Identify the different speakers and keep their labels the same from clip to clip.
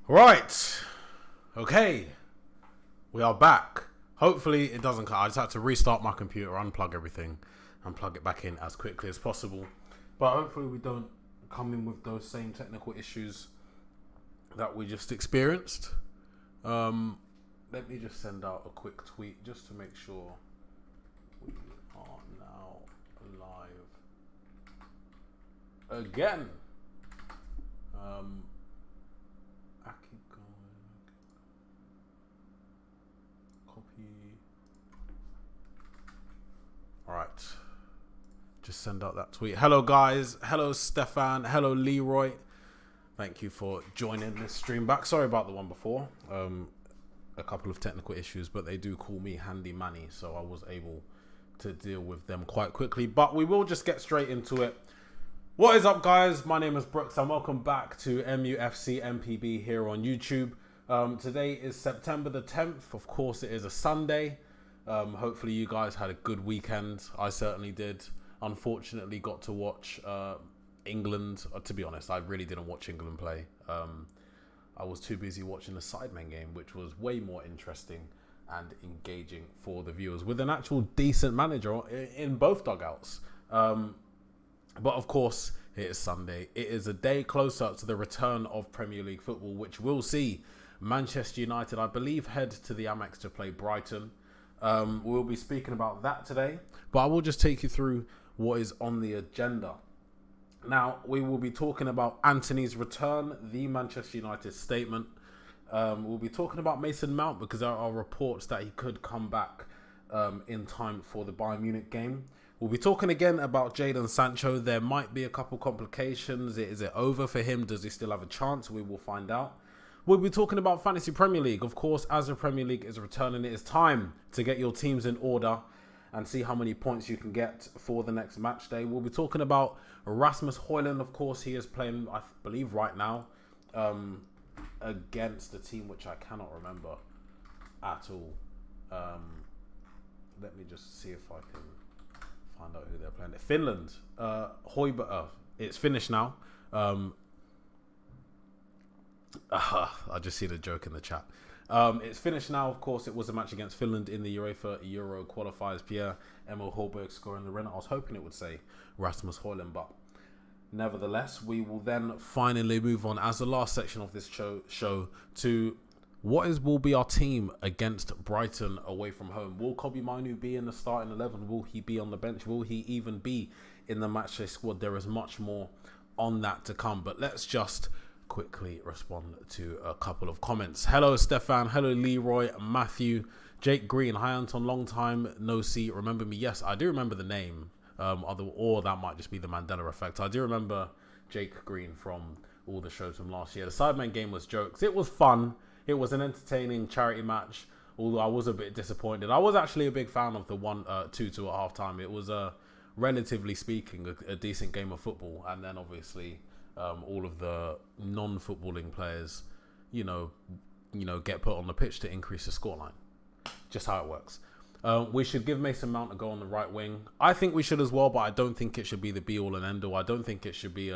Speaker 1: Right. Okay. We are back. Hopefully it doesn't cut. I just had to restart my computer, unplug everything, and plug it back in as quickly as possible. But hopefully we don't come in with those same technical issues that we just experienced. Let me just send out a quick tweet just to make sure we are now live again. I keep going. Copy. All right. Just send out that tweet. Hello, guys. Hello, Stefan. Hello, Leroy. Thank you for joining this stream back. Sorry about the one before. A couple of technical issues, but they do call me Handy Manny, so I was able to deal with them quite quickly. But we will just get straight into it. What is up, guys? My name is Brooks and welcome back to mufcMPB here on YouTube. Today is September the 10th. Of course, it is a Sunday. Hopefully you guys had a good weekend. I certainly did. Unfortunately, got to watch England. To be honest, I really didn't watch England play. I was too busy watching the Sidemen game, which was way more interesting and engaging for the viewers with an actual decent manager in both dugouts. But of course, it is Sunday. It is a day closer to the return of Premier League football, which will see Manchester United, I believe, head to the Amex to play Brighton. We'll be speaking about that today, but I will just take you through what is on the agenda. Now, we will be talking about Antony's return, the Manchester United statement. We'll be talking about Mason Mount because there are reports that he could come back in time for the Bayern Munich game. We'll be talking again about Jadon Sancho. There might be a couple complications. Is it over for him? Does he still have a chance? We will find out. We'll be talking about Fantasy Premier League. Of course, as the Premier League is returning, it is time to get your teams in order and see how many points you can get for the next match day. We'll be talking about Rasmus Højlund. Of course, he is playing, I believe, right now against a team which I cannot remember at all. Let me just see if I can find out who they're playing. Finland. It's finished now. I just see the joke in the chat. It's finished now. Of course, it was a match against Finland in the UEFA Euro qualifiers. Pierre-Emil Højbjerg scoring the winner. I was hoping it would say Rasmus Højlund, but nevertheless, we will then finally move on as the last section of this show to what will be our team against Brighton away from home. Will Kobbie Mainoo be in the starting 11? Will he be on the bench? Will he even be in the matchday squad? There is much more on that to come, but let's just quickly respond to a couple of comments. Hello, Stefan. Hello, Leroy, Matthew, Jake Green. Hi, Anton. Long time no see. Remember me? Yes, I do remember the name. Or that might just be the Mandela effect. I do remember Jake Green from all the shows from last year. The Sidemen game was jokes. It was fun. It was an entertaining charity match, although I was a bit disappointed. I was actually a big fan of the 1-2 at half time. It was, relatively speaking, a decent game of football. And then obviously all of the non-footballing players, get put on the pitch to increase the scoreline. Just how it works. We should give Mason Mount a go on the right wing. I think we should as well, but I don't think it should be the be-all and end-all. I don't think it should be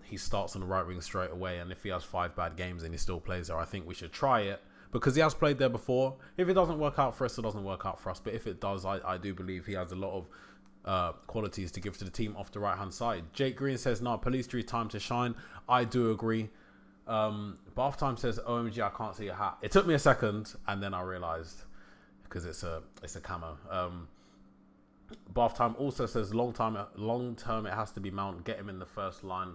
Speaker 1: he starts on the right wing straight away, and if he has 5 bad games and he still plays there, I think we should try it because he has played there before. If it doesn't work out for us, it doesn't work out for us. But if it does, I do believe he has a lot of qualities to give to the team off the right-hand side. Jake Green says, no, Pellistri, time to shine. I do agree. Bath Time says, OMG, I can't see a hat. It took me a second, and then I realised because it's a camo. Bath Time also says, long term, it has to be Mount. Get him in the first line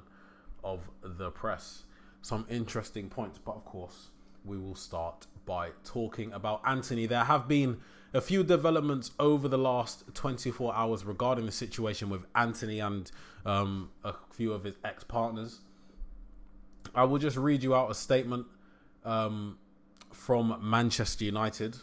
Speaker 1: of the press. Some interesting points, but of course, we will start by talking about Antony. There have been a few developments over the last 24 hours regarding the situation with Antony and a few of his ex-partners. I will just read you out a statement from Manchester United.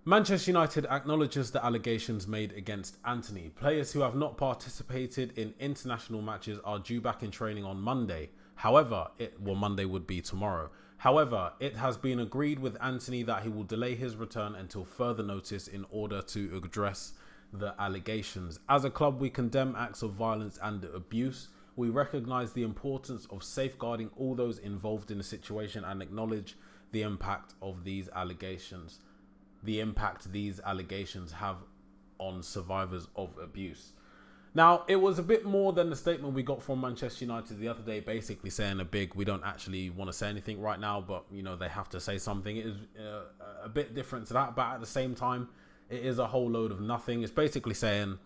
Speaker 1: Manchester United acknowledges the allegations made against Antony. Players who have not participated in international matches are due back in training on Monday. However, Monday would be tomorrow. However, it has been agreed with Antony that he will delay his return until further notice in order to address the allegations. As a club, we condemn acts of violence and abuse. We recognize the importance of safeguarding all those involved in the situation and acknowledge the impact of these allegations. The impact these allegations have on survivors of abuse. Now, it was a bit more than the statement we got from Manchester United the other day, basically saying we don't actually want to say anything right now, but, they have to say something. It is a bit different to that, but at the same time, it is a whole load of nothing. It's basically saying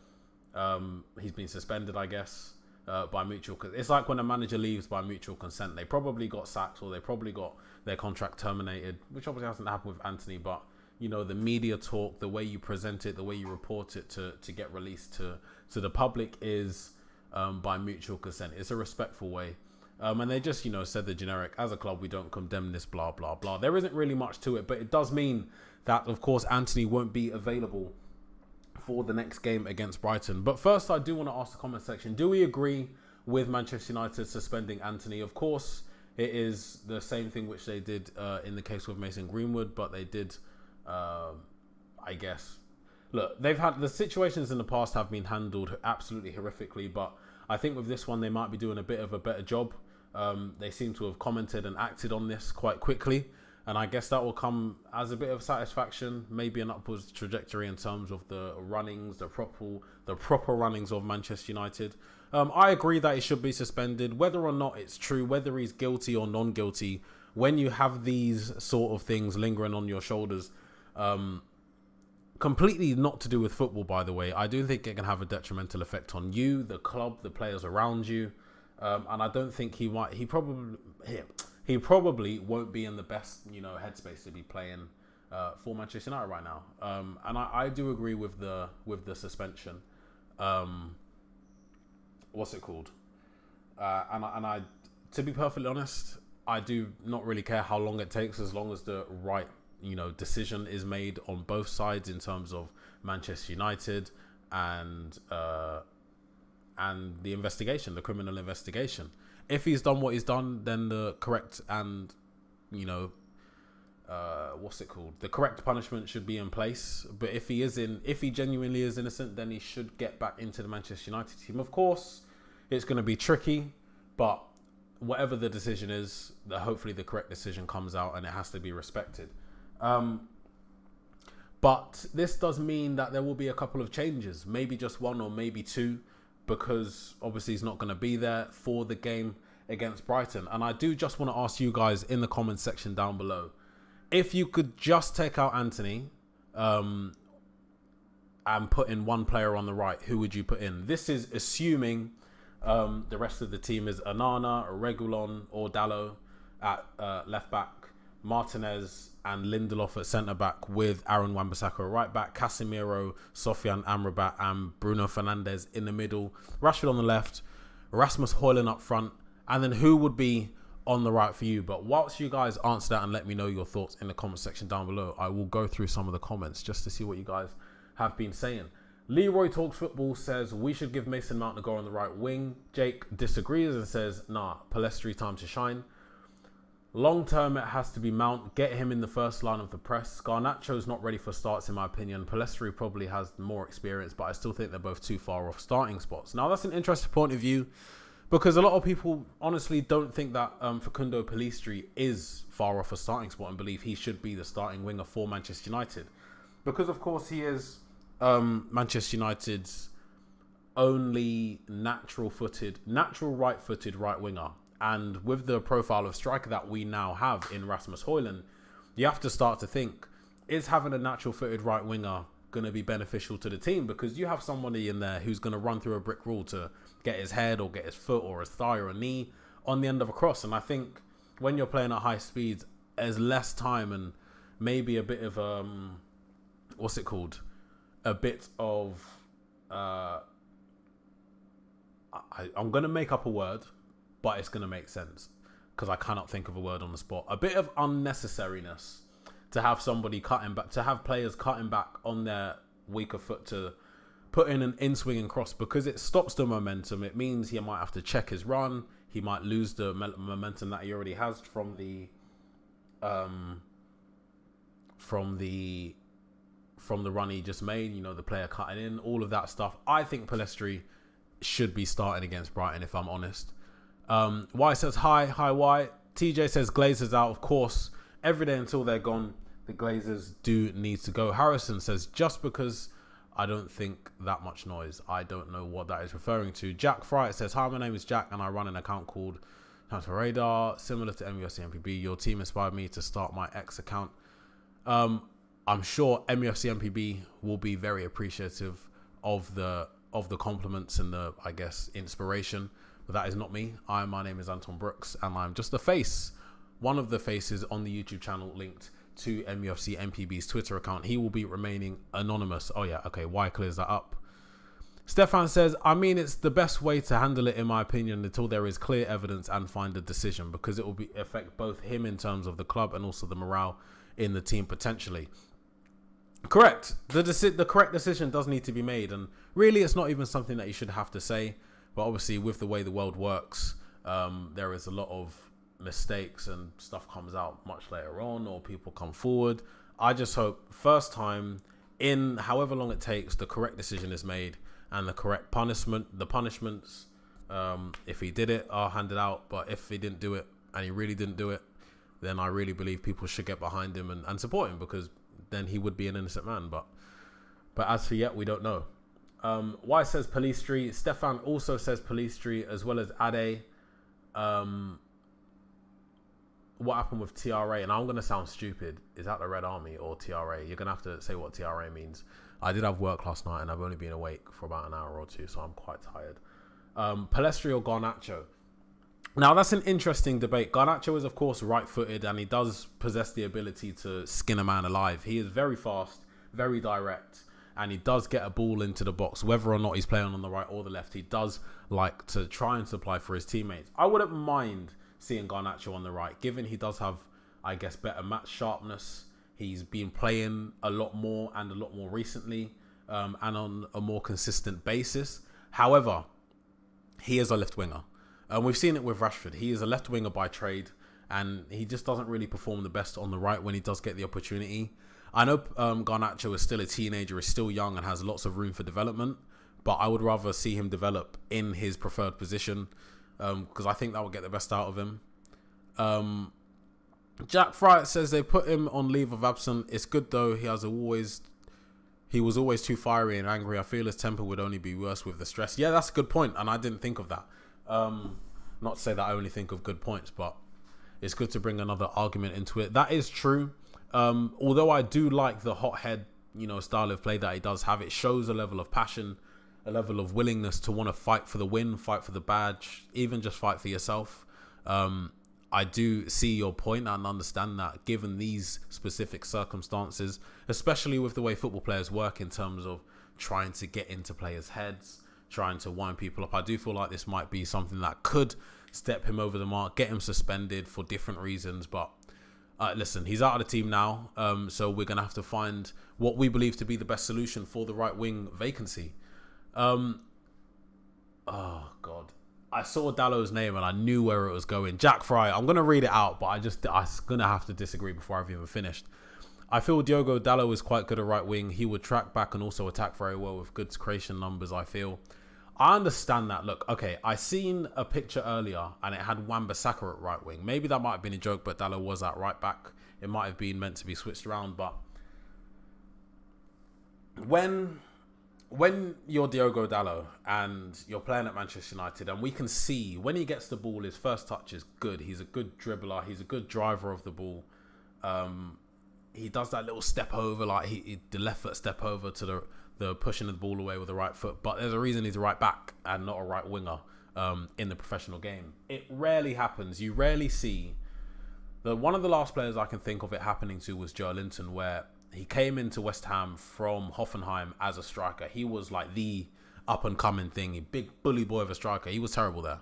Speaker 1: he's been suspended, I guess, by mutual. It's like when a manager leaves by mutual consent. They probably got sacked or they probably got their contract terminated, which obviously hasn't happened with Antony, but the media talk, the way you present it, the way you report it to get released to the public is by mutual consent. It's a respectful way. And they just, said the generic, as a club, we don't condemn this, blah, blah, blah. There isn't really much to it, but it does mean that, of course, Antony won't be available for the next game against Brighton. But first, I do want to ask the comment section, do we agree with Manchester United suspending Antony? Of course, it is the same thing which they did in the case with Mason Greenwood, but they did... I guess, look, they've had the situations in the past have been handled absolutely horrifically, but I think with this one they might be doing a bit of a better job. They seem to have commented and acted on this quite quickly, and I guess that will come as a bit of satisfaction, maybe an upwards trajectory in terms of the runnings, the proper runnings of Manchester United. I agree that he should be suspended, whether or not it's true, whether he's guilty or non-guilty. When you have these sort of things lingering on your shoulders, completely not to do with football, by the way, I do think it can have a detrimental effect on you, the club, the players around you, and I don't think he probably won't be in the best headspace to be playing for Manchester United right now. And I do agree with the suspension. What's it called? And I, to be perfectly honest, I do not really care how long it takes, as long as the right decision is made on both sides in terms of Manchester United and the investigation, the criminal investigation. If he's done what he's done, then the correct and the correct punishment should be in place. But if he genuinely is innocent, then he should get back into the Manchester United team. Of course, it's going to be tricky, but whatever the decision is, hopefully the correct decision comes out and it has to be respected. But this does mean that there will be a couple of changes, maybe just one or maybe two, because obviously he's not going to be there for the game against Brighton. And I do just want to ask you guys in the comments section down below, if you could just take out Antony and put in one player on the right, who would you put in? This is assuming the rest of the team is Onana, Reguilon, or Dalot at left back, Martinez and Lindelof at centre back, with Aaron Wan-Bissaka at right back, Casemiro, Sofiane Amrabat and Bruno Fernandes in the middle, Rashford on the left, Rasmus Højlund up front, and then who would be on the right for you? But whilst you guys answer that and let me know your thoughts in the comment section down below, I will go through some of the comments just to see what you guys have been saying. Leroy Talks Football says we should give Mason Mount a go on the right wing. Jake disagrees and says, nah, Pellistri time to shine. Long term, it has to be Mount. Get him in the first line of the press. Garnacho's not ready for starts, in my opinion. Pellistri probably has more experience, but I still think they're both too far off starting spots. Now, that's an interesting point of view, because a lot of people honestly don't think that Facundo Pellistri is far off a starting spot and believe he should be the starting winger for Manchester United. Because, of course, he is Manchester United's only natural right-footed right winger. And with the profile of striker that we now have in Rasmus Højlund, you have to start to think, is having a natural-footed right winger going to be beneficial to the team? Because you have somebody in there who's going to run through a brick wall to get his head or get his foot or his thigh or a knee on the end of a cross. And I think when you're playing at high speeds, there's less time and maybe a bit of, I'm going to make up a word, but it's going to make sense because I cannot think of a word on the spot. A bit of unnecessariness to have somebody cutting back, to have players cutting back on their weaker foot to put in an in-swinging cross, because it stops the momentum. It means he might have to check his run. He might lose the momentum that he already has from the run he just made, the player cutting in, all of that stuff. I think Pellistri should be starting against Brighton, if I'm honest. Y says, hi Y. TJ says, Glazers out, of course. Every day until they're gone, the Glazers do need to go. Harrison says, just because I don't think that much noise. I don't know what that is referring to. Jack Fry says, hi, my name is Jack, and I run an account called Transfer Radar, similar to mufcMPB. Your team inspired me to start my X account. I'm sure mufcMPB will be very appreciative of the compliments and the, I guess, inspiration. But that is not me. My name is Anton Brooks, and I'm just the face, one of the faces on the YouTube channel linked to mufcMPB's Twitter account. He will be remaining anonymous. Oh yeah, okay, why clears that up? Stefan says, I mean, it's the best way to handle it, in my opinion, until there is clear evidence and find a decision, because it will affect both him in terms of the club and also the morale in the team potentially. Correct. The correct decision does need to be made, and really it's not even something that you should have to say. But obviously, with the way the world works, there is a lot of mistakes and stuff comes out much later on, or people come forward. I just hope first time in however long it takes, the correct decision is made and the correct punishments, if he did it, are handed out. But if he didn't do it and he really didn't do it, then I really believe people should get behind him and support him, because then he would be an innocent man. But as for yet, we don't know. Y says Police Street. Stefan also says Police Street, as well as Ade. What happened with TRA? And I'm going to sound stupid. Is that the Red Army or TRA? You're going to have to say what TRA means. I did have work last night, and I've only been awake for about an hour or two, so I'm quite tired. Palestri or Garnacho? Now, that's an interesting debate. Garnacho is, of course, right-footed, and he does possess the ability to skin a man alive. He is very fast, very direct, and he does get a ball into the box. Whether or not he's playing on the right or the left, he does like to try and supply for his teammates. I wouldn't mind seeing Garnacho on the right, given he does have, I guess, better match sharpness. He's been playing a lot more and a lot more recently, and on a more consistent basis. However, he is a left winger. We've seen it with Rashford. He is a left winger by trade, and he just doesn't really perform the best on the right when he does get the opportunity. I know Garnacho is still a teenager, is still young, and has lots of room for development, but I would rather see him develop in his preferred position, because I think that would get the best out of him. Jack Fry says they put him on leave of absence. It's good though. He was always too fiery and angry. I feel his temper would only be worse with the stress. Yeah, that's a good point, and I didn't think of that. Not to say that I only think of good points, but it's good to bring another argument into it. That is true. Although I do like the hothead, style of play that he does have. It shows a level of passion, a level of willingness to want to fight for the win, fight for the badge, even just fight for yourself. I do see your point and understand that, given these specific circumstances, especially with the way football players work in terms of trying to get into players' heads, trying to wind people up. I do feel like this might be something that could step him over the mark, get him suspended for different reasons. But listen, he's out of the team now, so we're going to have to find what we believe to be the best solution for the right wing vacancy. Oh, God. I saw Dallow's name and I knew where it was going. Jack Fry. I'm going to read it out, but I'm going to have to disagree before I've even finished. I feel Diogo Dalot is quite good at right wing. He would track back and also attack very well with good creation numbers, I feel. I understand that. Look, okay, I seen a picture earlier and it had Wan-Bissaka at right wing. Maybe that might have been a joke, but Dalot was at right back. It might have been meant to be switched around, but when you're Diogo Dalot and you're playing at Manchester United, and we can see when he gets the ball, his first touch is good. He's a good dribbler. He's a good driver of the ball. He does that little step over, like the left foot step over to the pushing the ball away with the right foot. But there's a reason he's a right back and not a right winger in the professional game. It rarely happens. You rarely see. One of the last players I can think of it happening to was Joe Linton, where he came into West Ham from Hoffenheim as a striker. He was like the up-and-coming thing, a big bully boy of a striker. He was terrible there.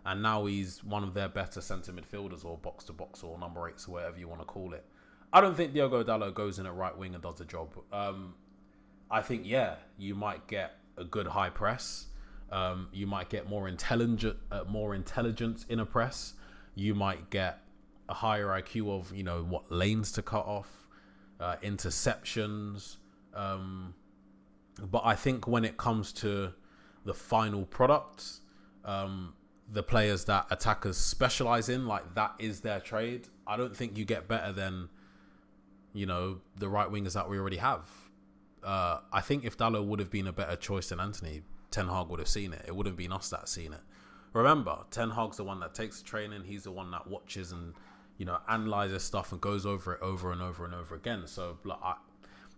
Speaker 1: And now he's one of their better centre midfielders, or box-to-box, or number 8s, or whatever you want to call it. I don't think Diogo Dalot goes in at right wing and does the job. I think, you might get a good high press. You might get more intelligence in a press. You might get a higher IQ of, what lanes to cut off. Interceptions, but I think when it comes to the final product, the players that attackers specialize in, like that is their trade. I don't think you get better than, you know, the right wingers that we already have. I think if Dalot would have been a better choice than Antony, Ten Hag would have seen it. It wouldn't have been us that seen it. Remember, Ten Hag's the one that takes the training. He's the one that watches and, you know, analyzes stuff and goes over it over and over and over again. So, like,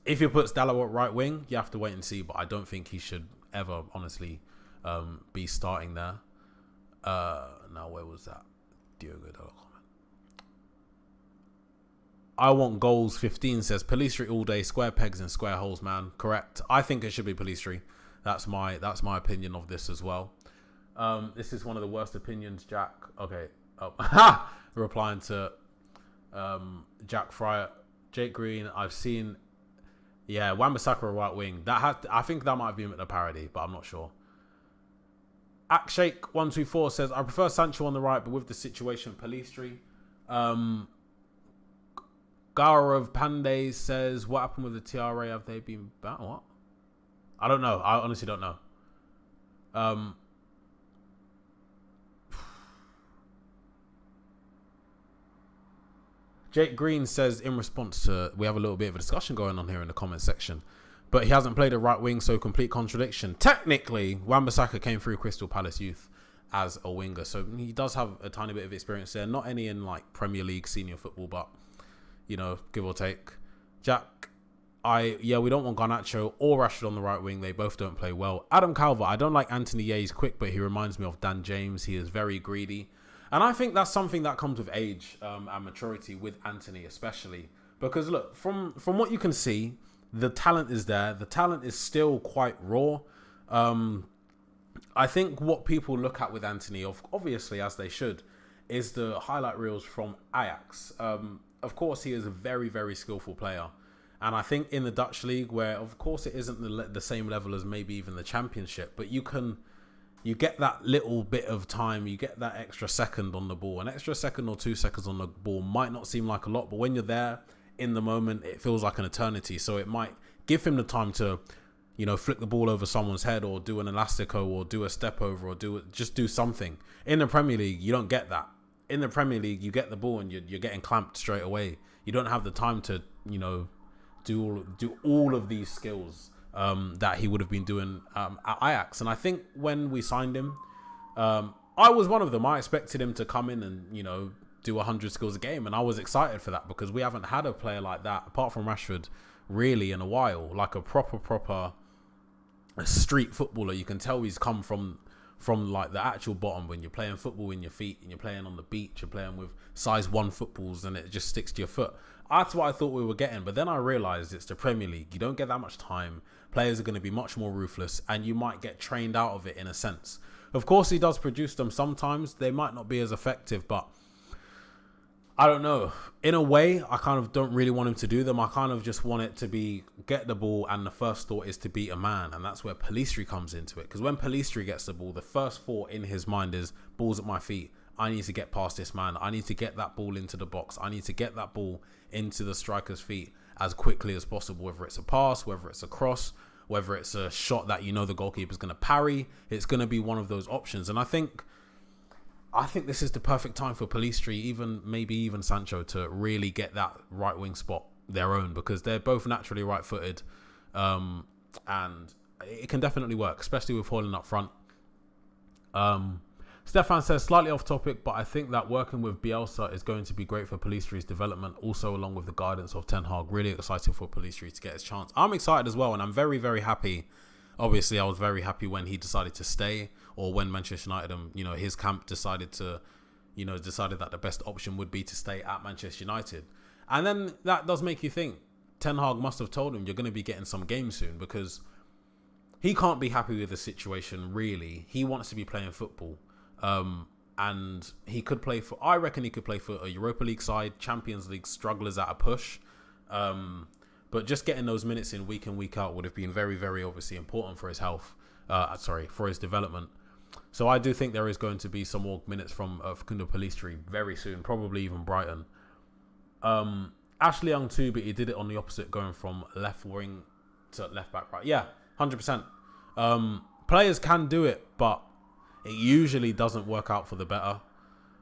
Speaker 1: if he puts Dalot at right wing, you have to wait and see. But I don't think he should ever, honestly, be starting there. Now, where was that? Diogo Dalot comment. I want goals 15 says Pellistri all day, square pegs and square holes, man. Correct. I think it should be Pellistri. That's my opinion of this as well. This is one of the worst opinions, Jack. Okay. Oh. Replying to Jack Fryer. Jake Green, I've seen, yeah, Wan-Bissaka right wing. I think that might have been a parody, but I'm not sure. Akshake124 says, I prefer Sancho on the right, but with the situation, Pellistri. Gaurav Pandey says, what happened with the TRA? Have they been back? What? I don't know. I honestly don't know. Jake Green says, in response to, we have a little bit of a discussion going on here in the comment section, but he hasn't played a right wing, so complete contradiction. Technically, Wan-Bissaka came through Crystal Palace Youth as a winger, so he does have a tiny bit of experience there. Not any in like Premier League senior football, but, you know, give or take. Jack, we don't want Garnacho or Rashford on the right wing. They both don't play well. Adam Calvert, I don't like Antony. Yeah, he's quick, but he reminds me of Dan James. He is very greedy. And I think that's something that comes with age and maturity with Antony especially. Because look, from what you can see, the talent is there. The talent is still quite raw. I think what people look at with Antony, obviously as they should, is the highlight reels from Ajax. Of course, he is a very, very skillful player. And I think in the Dutch league, where of course it isn't the same level as maybe even the Championship, but you get that little bit of time, you get that extra second on the ball. An extra second or 2 seconds on the ball might not seem like a lot, but when you're there in the moment, it feels like an eternity. So it might give him the time to, you know, flick the ball over someone's head or do an elastico or do a step over or just do something. In the Premier League, you don't get that. In the Premier League, you get the ball and you're getting clamped straight away. You don't have the time to, you know, do all of these skills that he would have been doing at Ajax. And I think when we signed him, I was one of them. I expected him to come in and, you know, do 100 skills a game. And I was excited for that because we haven't had a player like that, apart from Rashford, really in a while. Like a proper street footballer. You can tell he's come from like the actual bottom. When you're playing football in your feet and you're playing on the beach, you're playing with size 1 footballs and it just sticks to your foot. That's what I thought we were getting. But then I realised it's the Premier League. You don't get that much time. Players are going to be much more ruthless and you might get trained out of it in a sense. Of course, he does produce them sometimes. They might not be as effective, but I don't know. In a way, I kind of don't really want him to do them. I kind of just want it to be get the ball and the first thought is to beat a man. And that's where Pellistri comes into it. Because when Pellistri gets the ball, the first thought in his mind is balls at my feet. I need to get past this man. I need to get that ball into the box. I need to get that ball into the striker's feet as quickly as possible. Whether it's a pass, whether it's a cross, whether it's a shot that you know the goalkeeper's going to parry. It's going to be one of those options. And I think this is the perfect time for Pellistri, maybe even Sancho, to really get that right wing spot their own, because they're both naturally right-footed, and it can definitely work, especially with Haaland up front. Stefan says, slightly off topic, but I think that working with Bielsa is going to be great for Pellistri's development, also along with the guidance of Ten Hag. Really excited for Pellistri to get his chance. I'm excited as well, and I'm very, very happy. Obviously, I was very happy when he decided to stay, or when Manchester United, his camp decided that the best option would be to stay at Manchester United. And then that does make you think, Ten Hag must have told him, you're going to be getting some games soon, because he can't be happy with the situation, really. He wants to be playing football. And I reckon he could play for a Europa League side, Champions League strugglers at a push. But just getting those minutes in week out would have been very, very obviously important for his health. For his development. So I do think there is going to be some more minutes from Facundo Pellistri very soon, probably even Brighton. Ashley Young too, but he did it on the opposite, going from left wing to left back right. Yeah, 100%. players can do it, but it usually doesn't work out for the better.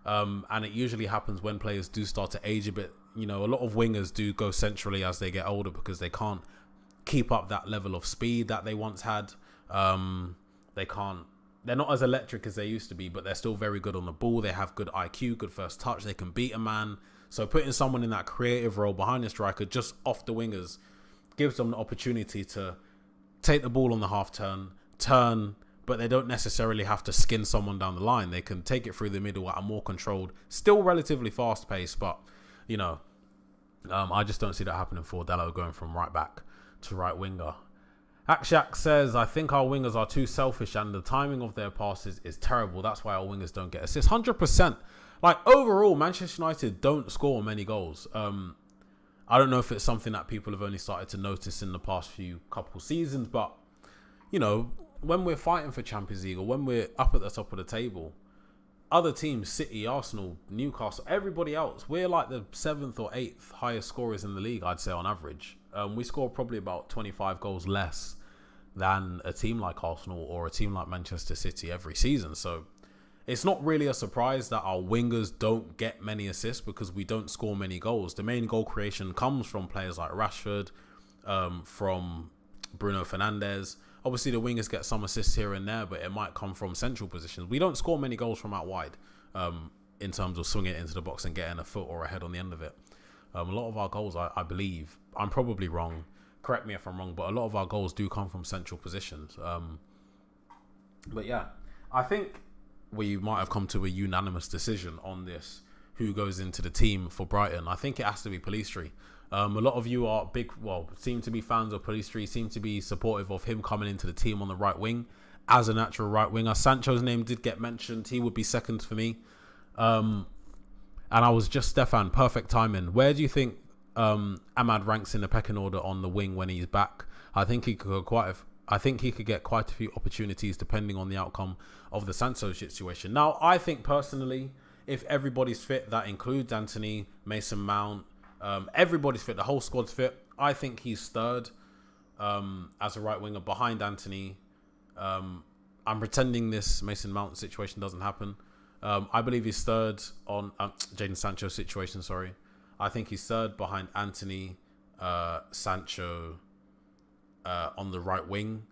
Speaker 1: And it usually happens when players do start to age a bit. You know, a lot of wingers do go centrally as they get older because they can't keep up that level of speed that they once had. They're not as electric as they used to be, but they're still very good on the ball. They have good IQ, good first touch. They can beat a man. So putting someone in that creative role behind the striker, just off the wingers, gives them the opportunity to take the ball on the half turn, but they don't necessarily have to skin someone down the line. They can take it through the middle at a more controlled, still relatively fast pace, but, you know, I just don't see that happening for Dalot going from right back to right winger. Akshak says, I think our wingers are too selfish and the timing of their passes is terrible. That's why our wingers don't get assists. 100%. Like, overall, Manchester United don't score many goals. I don't know if it's something that people have only started to notice in the past few couple seasons, but, you know, when we're fighting for Champions League or when we're up at the top of the table, other teams, City, Arsenal, Newcastle, everybody else, we're like the 7th or 8th highest scorers in the league, I'd say, on average. We score probably about 25 goals less than a team like Arsenal or a team like Manchester City every season. So it's not really a surprise that our wingers don't get many assists because we don't score many goals. The main goal creation comes from players like Rashford, from Bruno Fernandes. Obviously, the wingers get some assists here and there, but it might come from central positions. We don't score many goals from out wide in terms of swinging it into the box and getting a foot or a head on the end of it. A lot of our goals, I believe, I'm probably wrong, correct me if I'm wrong, but a lot of our goals do come from central positions. But yeah, I think we might have come to a unanimous decision on this, who goes into the team for Brighton. I think it has to be Pellistri. A lot of you are seem to be fans of Pellistri, seem to be supportive of him coming into the team on the right wing as a natural right winger. Sancho's name did get mentioned. He would be second for me. And I was just, Stefan, perfect timing. Where do you think Ahmad ranks in the pecking order on the wing when he's back? I think he could get quite a few opportunities depending on the outcome of the Sancho situation. Now, I think personally, if everybody's fit, that includes Antony, Mason Mount, everybody's fit, the whole squad's fit, I think he's third as a right winger behind Antony. I'm pretending this Mason Mount situation doesn't happen. I believe he's third on Jadon Sancho's situation, sorry. I think he's third behind Antony, Sancho on the right wing.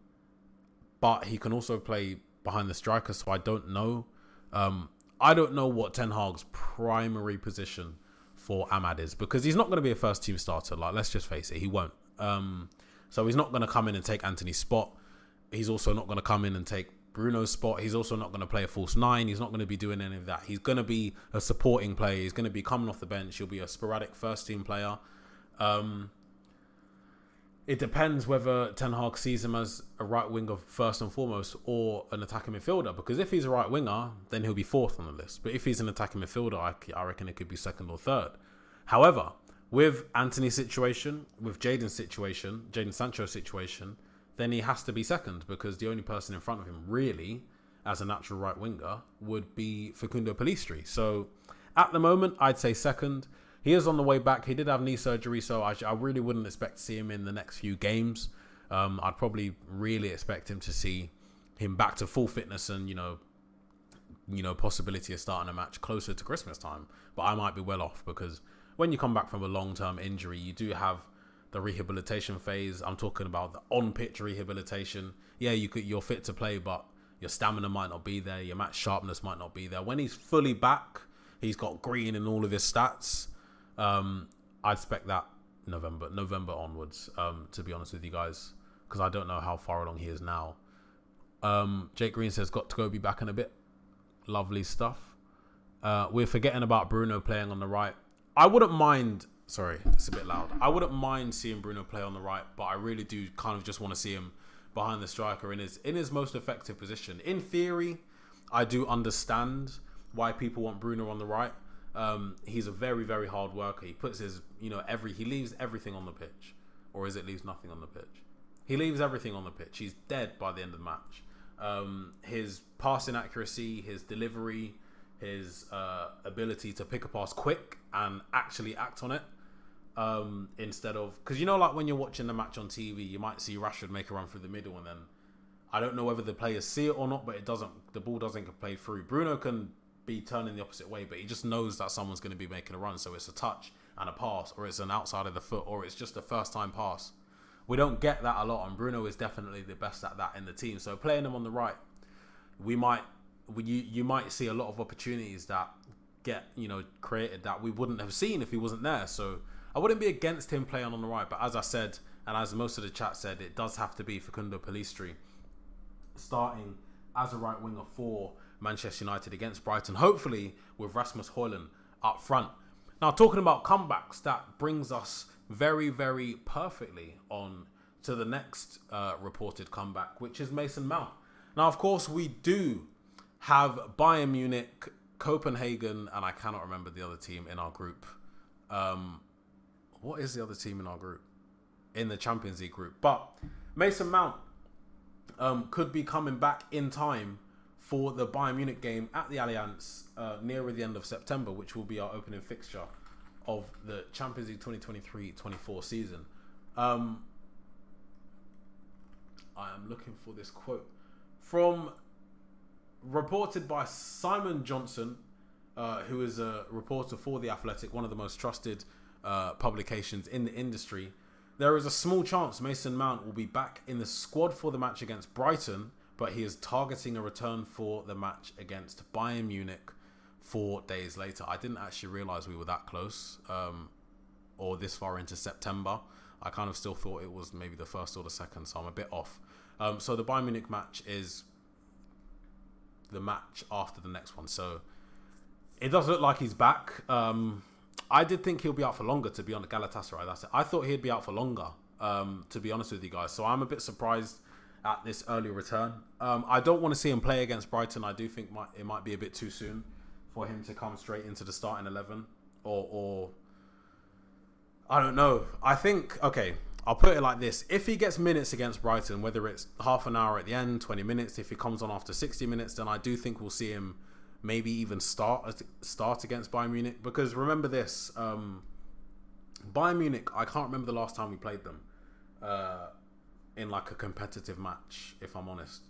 Speaker 1: But he can also play behind the striker, so I don't know. I don't know what Ten Hag's primary position for Ahmad is, because he's not going to be a first team starter. Like, let's just face it, he won't. So he's not going to come in and take Antony's spot. He's also not going to come in and take Bruno's spot. He's also not going to play a false nine. He's not going to be doing any of that. He's going to be a supporting player. He's going to be coming off the bench. He'll be a sporadic first team player. It depends whether Ten Hag sees him as a right winger first and foremost or an attacking midfielder, because if he's a right winger, then he'll be fourth on the list. But if he's an attacking midfielder, I reckon it could be second or third. However, with Antony's situation, with Jadon Sancho's situation, then he has to be second, because the only person in front of him really as a natural right winger would be Facundo Pellistri. So at the moment, I'd say second. He is on the way back. He did have knee surgery, so I really wouldn't expect to see him in the next few games. I'd probably really expect him to see him back to full fitness and, possibility of starting a match closer to Christmas time. But I might be well off, because when you come back from a long-term injury, you do have the rehabilitation phase. I'm talking about the on-pitch rehabilitation. Yeah, you're fit to play, but your stamina might not be there. Your match sharpness might not be there. When he's fully back, he's got green in all of his stats. I'd expect that November onwards, to be honest with you guys, because I don't know how far along he is now. Jake Green says, got to go be back in a bit. Lovely stuff. We're forgetting about Bruno playing on the right. I wouldn't mind... Sorry, it's a bit loud. I wouldn't mind seeing Bruno play on the right, but I really do kind of just want to see him behind the striker in his most effective position. In theory, I do understand why people want Bruno on the right. He's a very, very hard worker. He puts his, he leaves everything on the pitch. Or is it leaves nothing on the pitch? He leaves everything on the pitch. He's dead by the end of the match. His passing accuracy, his delivery, his ability to pick a pass quick and actually act on it. Instead of, because like when you're watching the match on TV, you might see Rashford make a run through the middle and then I don't know whether the players see it or not, but the ball doesn't get played through. Bruno can be turning the opposite way, but he just knows that someone's going to be making a run. So it's a touch and a pass, or it's an outside of the foot, or it's just a first time pass. We don't get that a lot, and Bruno is definitely the best at that in the team. So playing him on the right, you might see a lot of opportunities that get created that we wouldn't have seen if he wasn't there. So I wouldn't be against him playing on the right, but as I said, and as most of the chat said, it does have to be Facundo Pellistri starting as a right winger for Manchester United against Brighton, hopefully with Rasmus Højlund up front. Now, talking about comebacks, that brings us very, very perfectly on to the next reported comeback, which is Mason Mount. Now, of course, we do have Bayern Munich, Copenhagen, and I cannot remember the other team in our group. What is the other team in our group? In the Champions League group. But Mason Mount could be coming back in time for the Bayern Munich game at the Allianz nearer the end of September, which will be our opening fixture of the Champions League 2023-24 season. I am looking for this quote from reported by Simon Johnson, who is a reporter for The Athletic, one of the most trusted publications in the industry. There is a small chance Mason Mount will be back in the squad for the match against Brighton, but he is targeting a return for the match against Bayern Munich 4 days later. I didn't actually realise we were that close, or this far into September. I kind of still thought it was maybe the first or the second, so I'm a bit off. So the Bayern Munich match is the match after the next one. So it does look like he's back. I did think he'll be out for longer, to be on the Galatasaray. That's it. I thought he'd be out for longer, to be honest with you guys. So I'm a bit surprised at this early return. I don't want to see him play against Brighton. I do think it might be a bit too soon for him to come straight into the starting 11. Or I don't know. I think, okay, I'll put it like this. If he gets minutes against Brighton, whether it's half an hour at the end, 20 minutes, if he comes on after 60 minutes, then I do think we'll see him maybe even start against Bayern Munich. Because remember this, Bayern Munich, I can't remember the last time we played them in like a competitive match, if I'm honest.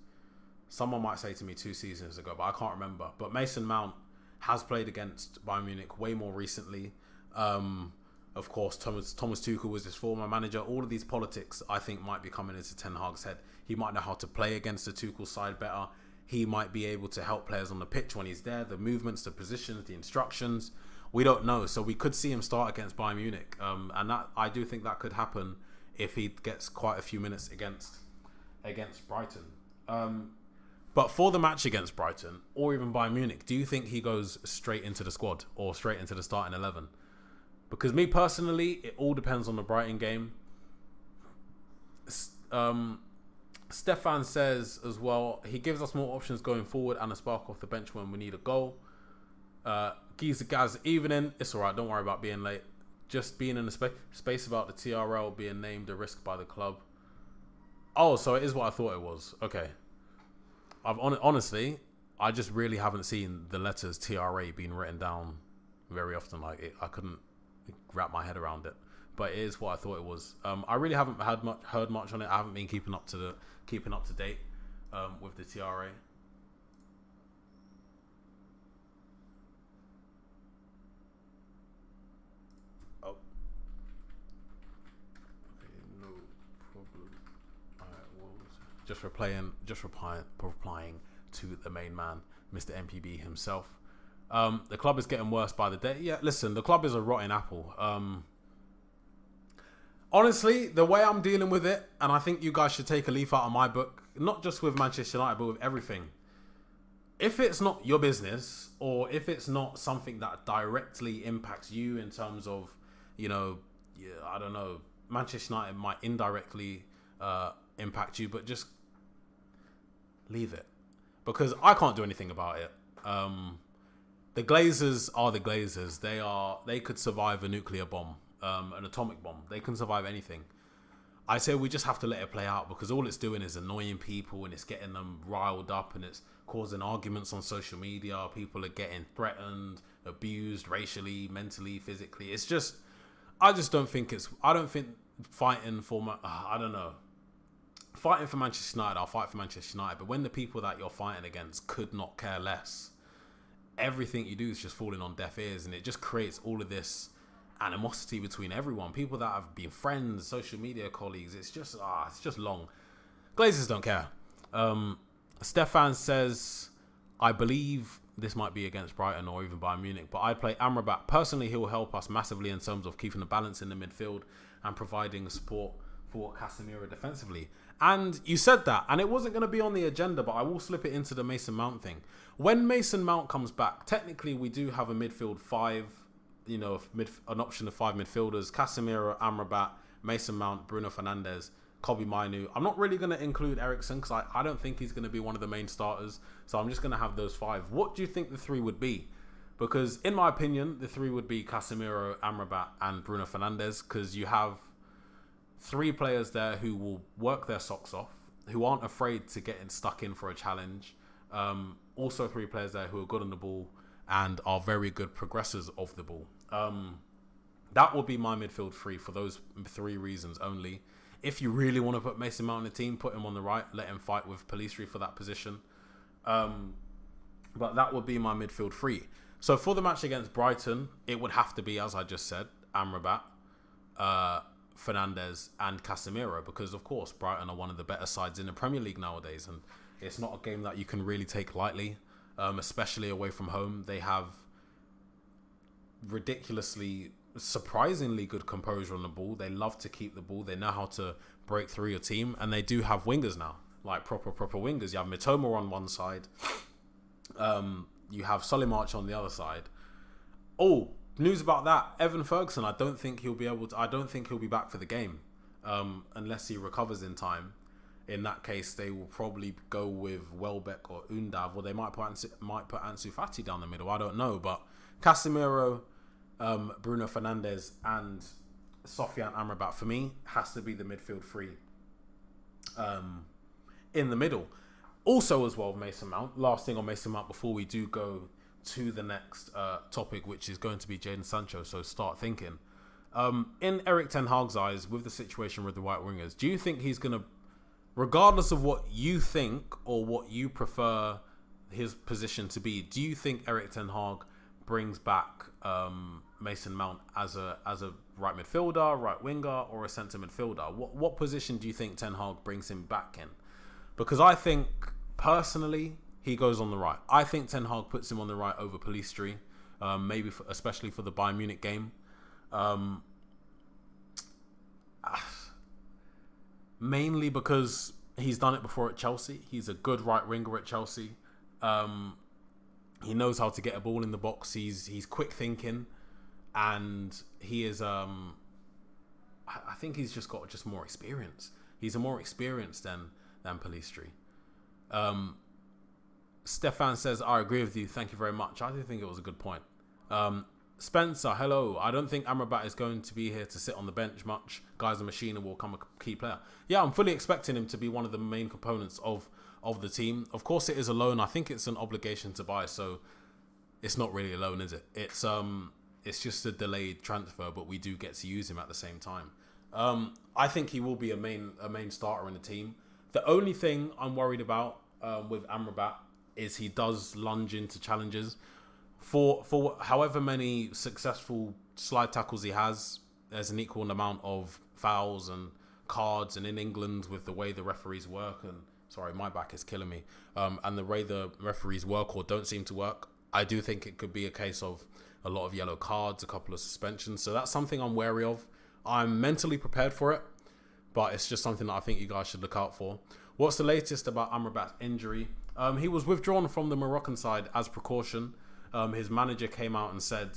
Speaker 1: Someone might say to me 2 seasons ago, but I can't remember. But Mason Mount has played against Bayern Munich way more recently. Of course, Thomas Tuchel was his former manager. All of these politics, I think, might be coming into Ten Hag's head. He might know how to play against the Tuchel side better. He might be able to help players on the pitch when he's there. The movements, the positions, the instructions. We don't know. So we could see him start against Bayern Munich. And that I do think that could happen if he gets quite a few minutes against Brighton. But for the match against Brighton, or even Bayern Munich, do you think he goes straight into the squad or straight into the starting 11? Because me personally, it all depends on the Brighton game. Stefan says as well, he gives us more options going forward and a spark off the bench when we need a goal. Giza Gaz, evening. It's alright, don't worry about being late. Just being in the space about the TRL being named a risk by the club. Oh, so it is what I thought it was. Okay. Honestly, I just really haven't seen the letters TRA being written down very often. I couldn't wrap my head around it, but it is what I thought it was. I really haven't heard much on it. I haven't been keeping up to date with the TRA. Oh, okay, no problem. Just replying to the main man, Mr. MPB himself. The club is getting worse by the day. Yeah, listen, the club is a rotten apple. Honestly, the way I'm dealing with it, and I think you guys should take a leaf out of my book, not just with Manchester United, but with everything. If it's not your business, or if it's not something that directly impacts you in terms of, I don't know, Manchester United might indirectly impact you, but just leave it. Because I can't do anything about it. The Glazers are the Glazers. They could survive a nuclear bomb, an atomic bomb. They can survive anything. I say we just have to let it play out, because all it's doing is annoying people and it's getting them riled up and it's causing arguments on social media. People are getting threatened, abused racially, mentally, physically. It's just, I don't think fighting for, fighting for Manchester United, I'll fight for Manchester United. But when the people that you're fighting against could not care less, everything you do is just falling on deaf ears, and it just creates all of this animosity between everyone. People that have been friends, social media colleagues. It's just long. Glazers don't care. Stefan says, I believe this might be against Brighton or even Bayern Munich, but I'd play Amrabat. Personally, he will help us massively in terms of keeping the balance in the midfield and providing support for Casemiro defensively. And you said that, and it wasn't going to be on the agenda, but I will slip it into the Mason Mount thing. When Mason Mount comes back, technically we do have a midfield five, an option of 5 midfielders: Casemiro, Amrabat, Mason Mount, Bruno Fernandes, Kobbie Mainoo. I'm not really going to include Eriksen because I don't think he's going to be one of the main starters. So I'm just going to have those 5. What do you think the 3 would be? Because in my opinion, the 3 would be Casemiro, Amrabat, and Bruno Fernandes, because you have 3 players there who will work their socks off, who aren't afraid to get stuck in for a challenge. Also 3 players there who are good on the ball and are very good progressors of the ball. That would be my midfield 3 for those 3 reasons only. If you really want to put Mason Mount in the team, put him on the right, let him fight with Pellistri for that position. But that would be my midfield 3. So for the match against Brighton, it would have to be, as I just said, Amrabat, Fernandes and Casemiro, because of course Brighton are one of the better sides in the Premier League nowadays, and it's not a game that you can really take lightly, especially away from home. They have surprisingly good composure on the ball. They love to keep the ball. They know how to break through your team, and they do have wingers now, like proper wingers. You have Mitoma on one side, you have Solimarch on the other side. Oh, news about that: Evan Ferguson. I don't think he'll be back for the game, unless he recovers in time. In that case, they will probably go with Welbeck or Undav, or they might put Ansu Fati down the middle. I don't know, but Casemiro, Bruno Fernandes, and Sofiane Amrabat for me has to be the midfield 3 in the middle. Also, as well, Mason Mount. Last thing on Mason Mount before we do go to the next topic, which is going to be Jadon Sancho. So start thinking. In Erik ten Hag's eyes, with the situation with the right wingers, do you think he's going to, regardless of what you think or what you prefer his position to be, do you think Erik ten Hag brings back Mason Mount as a right midfielder, right winger, or a centre midfielder? What position do you think Ten Hag brings him back in? Because I think, personally, he goes on the right. I think Ten Hag puts him on the right over Pellistri, especially for the Bayern Munich game. Mainly because he's done it before at Chelsea. He's a good right winger at Chelsea. He knows how to get a ball in the box. He's quick thinking, and he is. I think he's just got more experience. He's a more experienced than Pellistri. Stefan says, I agree with you. Thank you very much. I do think it was a good point. Spencer, hello. I don't think Amrabat is going to be here to sit on the bench much. Guy's a machine and will become a key player. Yeah, I'm fully expecting him to be one of the main components of the team. Of course, it is a loan. I think it's an obligation to buy, so it's not really a loan, is it? It's just a delayed transfer, but we do get to use him at the same time. I think he will be a main starter in the team. The only thing I'm worried about with Amrabat is he does lunge into challenges. For however many successful slide tackles he has, there's an equal amount of fouls and cards. And in England, with the way the referees work, and sorry, my back is killing me, and the way the referees work or don't seem to work, I do think it could be a case of a lot of yellow cards, a couple of suspensions. So that's something I'm wary of. I'm mentally prepared for it, but it's just something that I think you guys should look out for. What's the latest about Amrabat's injury? He was withdrawn from the Moroccan side as precaution. His manager came out and said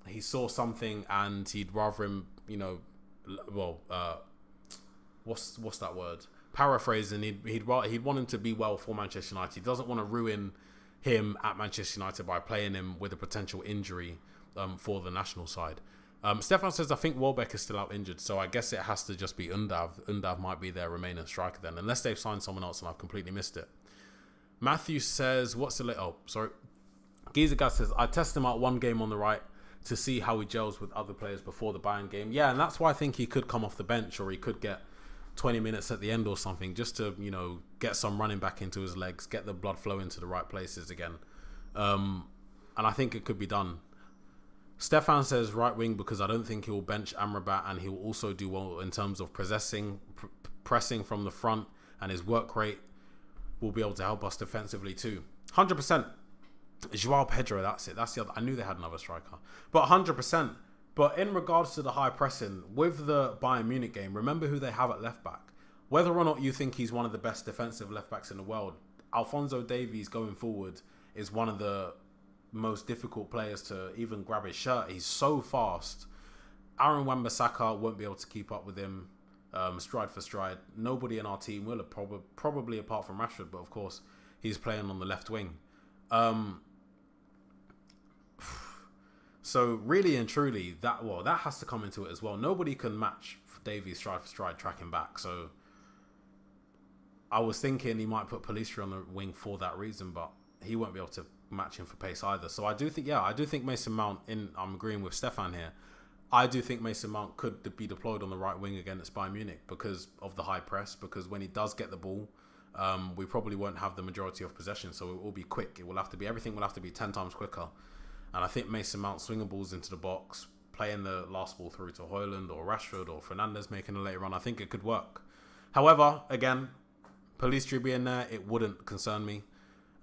Speaker 1: he saw something and he'd rather him, what's that word? Paraphrasing, he'd want him to be well for Manchester United. He doesn't want to ruin him at Manchester United by playing him with a potential injury for the national side. Stefan says, I think Welbeck is still out injured, so I guess it has to just be Undav. Undav might be their remaining striker then, unless they've signed someone else and I've completely missed it. Matthew says, Gizagaz says, I test him out one game on the right to see how he gels with other players before the Bayern game. Yeah, and that's why I think he could come off the bench, or he could get 20 minutes at the end or something, just to, get some running back into his legs, get the blood flowing to the right places again. And I think it could be done. Stefan says right wing because I don't think he will bench Amrabat, and he will also do well in terms of pressing from the front, and his work rate will be able to help us defensively too. 100%. Joao Pedro, that's it. That's the other. I knew they had another striker, but 100%. But in regards to the high pressing with the Bayern Munich game, remember who they have at left back. Whether or not you think he's one of the best defensive left backs in the world, Alphonso Davies going forward is one of the most difficult players to even grab his shirt. He's so fast. Aaron Wan-Bissaka won't be able to keep up with him stride for stride. Nobody in our team will, probably apart from Rashford, but of course he's playing on the left wing. So really and truly, that has to come into it as well. Nobody can match Davies stride for stride tracking back. So I was thinking he might put Pellistri on the wing for that reason, but he won't be able to match him for pace either. So I do think Mason Mount, I'm agreeing with Stefan here, I do think Mason Mount could be deployed on the right wing against Bayern Munich because of the high press, because when he does get the ball, we probably won't have the majority of possession, so it will be quick. Everything will have to be 10 times quicker. And I think Mason Mount swinging balls into the box, playing the last ball through to Højlund or Rashford or Fernandes making a later run, I think it could work. However, again, Pellistri being there, it wouldn't concern me.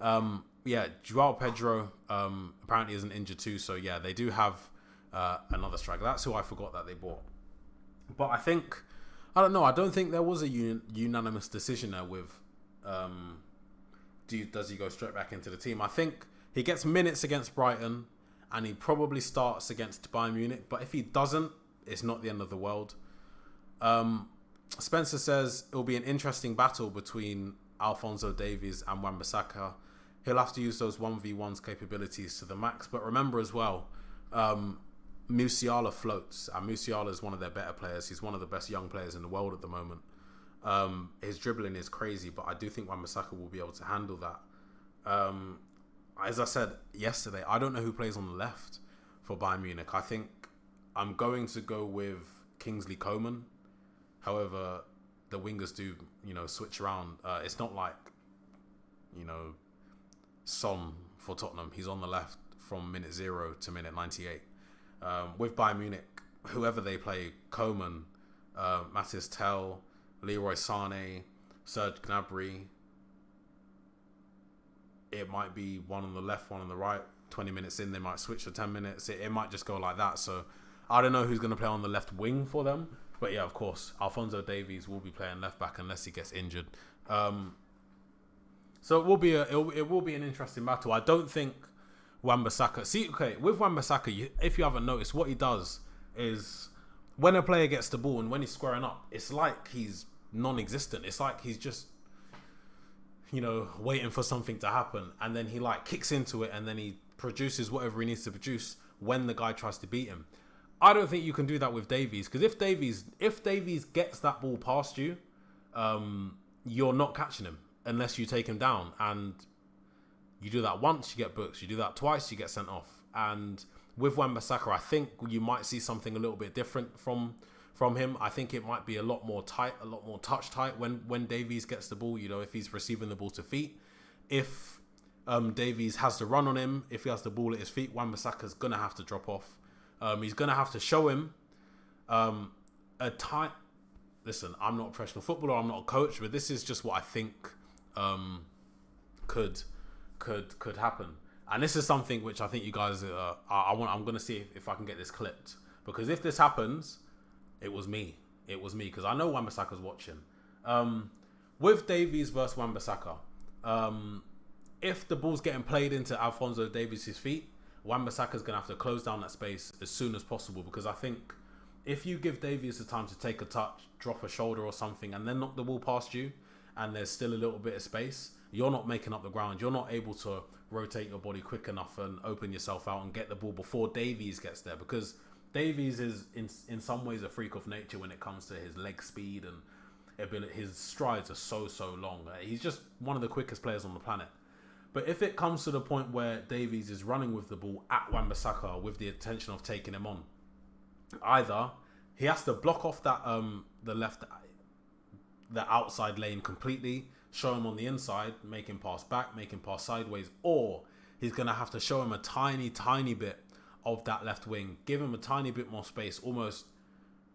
Speaker 1: Joao Pedro apparently isn't injured too, so yeah, they do have another striker. That's who I forgot that they bought. But I don't think there was a unanimous decision there with does he go straight back into the team. I think he gets minutes against Brighton and he probably starts against Bayern Munich, but if he doesn't, it's not the end of the world. Spencer says it'll be an interesting battle between Alphonso Davies and Wan-Bissaka. He'll have to use those 1v1's capabilities to the max. But remember as well, Musiala floats. And Musiala is one of their better players. He's one of the best young players in the world at the moment. His dribbling is crazy, but I do think Wan-Bissaka will be able to handle that. As I said yesterday, I don't know who plays on the left for Bayern Munich. I think I'm going to go with Kingsley Coman. However, the wingers do, switch around. It's not like, Son for Tottenham. He's on the left from minute 0 to minute 98. With Bayern Munich, whoever they play, Coman, Mathis Tel, Leroy Sané, Serge Gnabry, it might be one on the left, one on the right. 20 minutes in, they might switch for 10 minutes. It might just go like that. So I don't know who's going to play on the left wing for them. But yeah, of course, Alphonso Davies will be playing left back unless he gets injured. So it will be an interesting battle. I don't think Wan-Bissaka... with Wan-Bissaka, if you haven't noticed, what he does is when a player gets the ball and when he's squaring up, it's like he's non-existent. It's like he's just, waiting for something to happen. And then he kicks into it and then he produces whatever he needs to produce when the guy tries to beat him. I don't think you can do that with Davies, because if Davies gets that ball past you, you're not catching him unless you take him down. And you do that once, you get booked. You do that twice, you get sent off. And with Wan-Bissaka, I think you might see something a little bit different from him. I think it might be a lot more tight, a lot more touch tight when Davies gets the ball, if he's receiving the ball to feet. If Davies has to run on him, if he has the ball at his feet, Wan-Bissaka's going to have to drop off. He's going to have to show him a tight... Listen, I'm not a professional footballer, I'm not a coach, but this is just what I think could happen. And this is something which I think you guys... I'm going to see if I can get this clipped. Because if this happens, it was me. It was me, because I know Wan-Bissaka's watching. With Davies versus Wan-Bissaka, if the ball's getting played into Alphonso Davies' feet, Wan-Bissaka's going to have to close down that space as soon as possible, because I think if you give Davies the time to take a touch, drop a shoulder or something, and then knock the ball past you, and there's still a little bit of space, you're not making up the ground. You're not able to rotate your body quick enough and open yourself out and get the ball before Davies gets there, because Davies is in some ways a freak of nature when it comes to his leg speed and ability. His strides are so long. He's just one of the quickest players on the planet. But if it comes to the point where Davies is running with the ball at Wan-Bissaka with the intention of taking him on, either he has to block off that the left the outside lane completely, show him on the inside, make him pass back, make him pass sideways, or he's going to have to show him a tiny bit of that left wing, give him a tiny bit more space, almost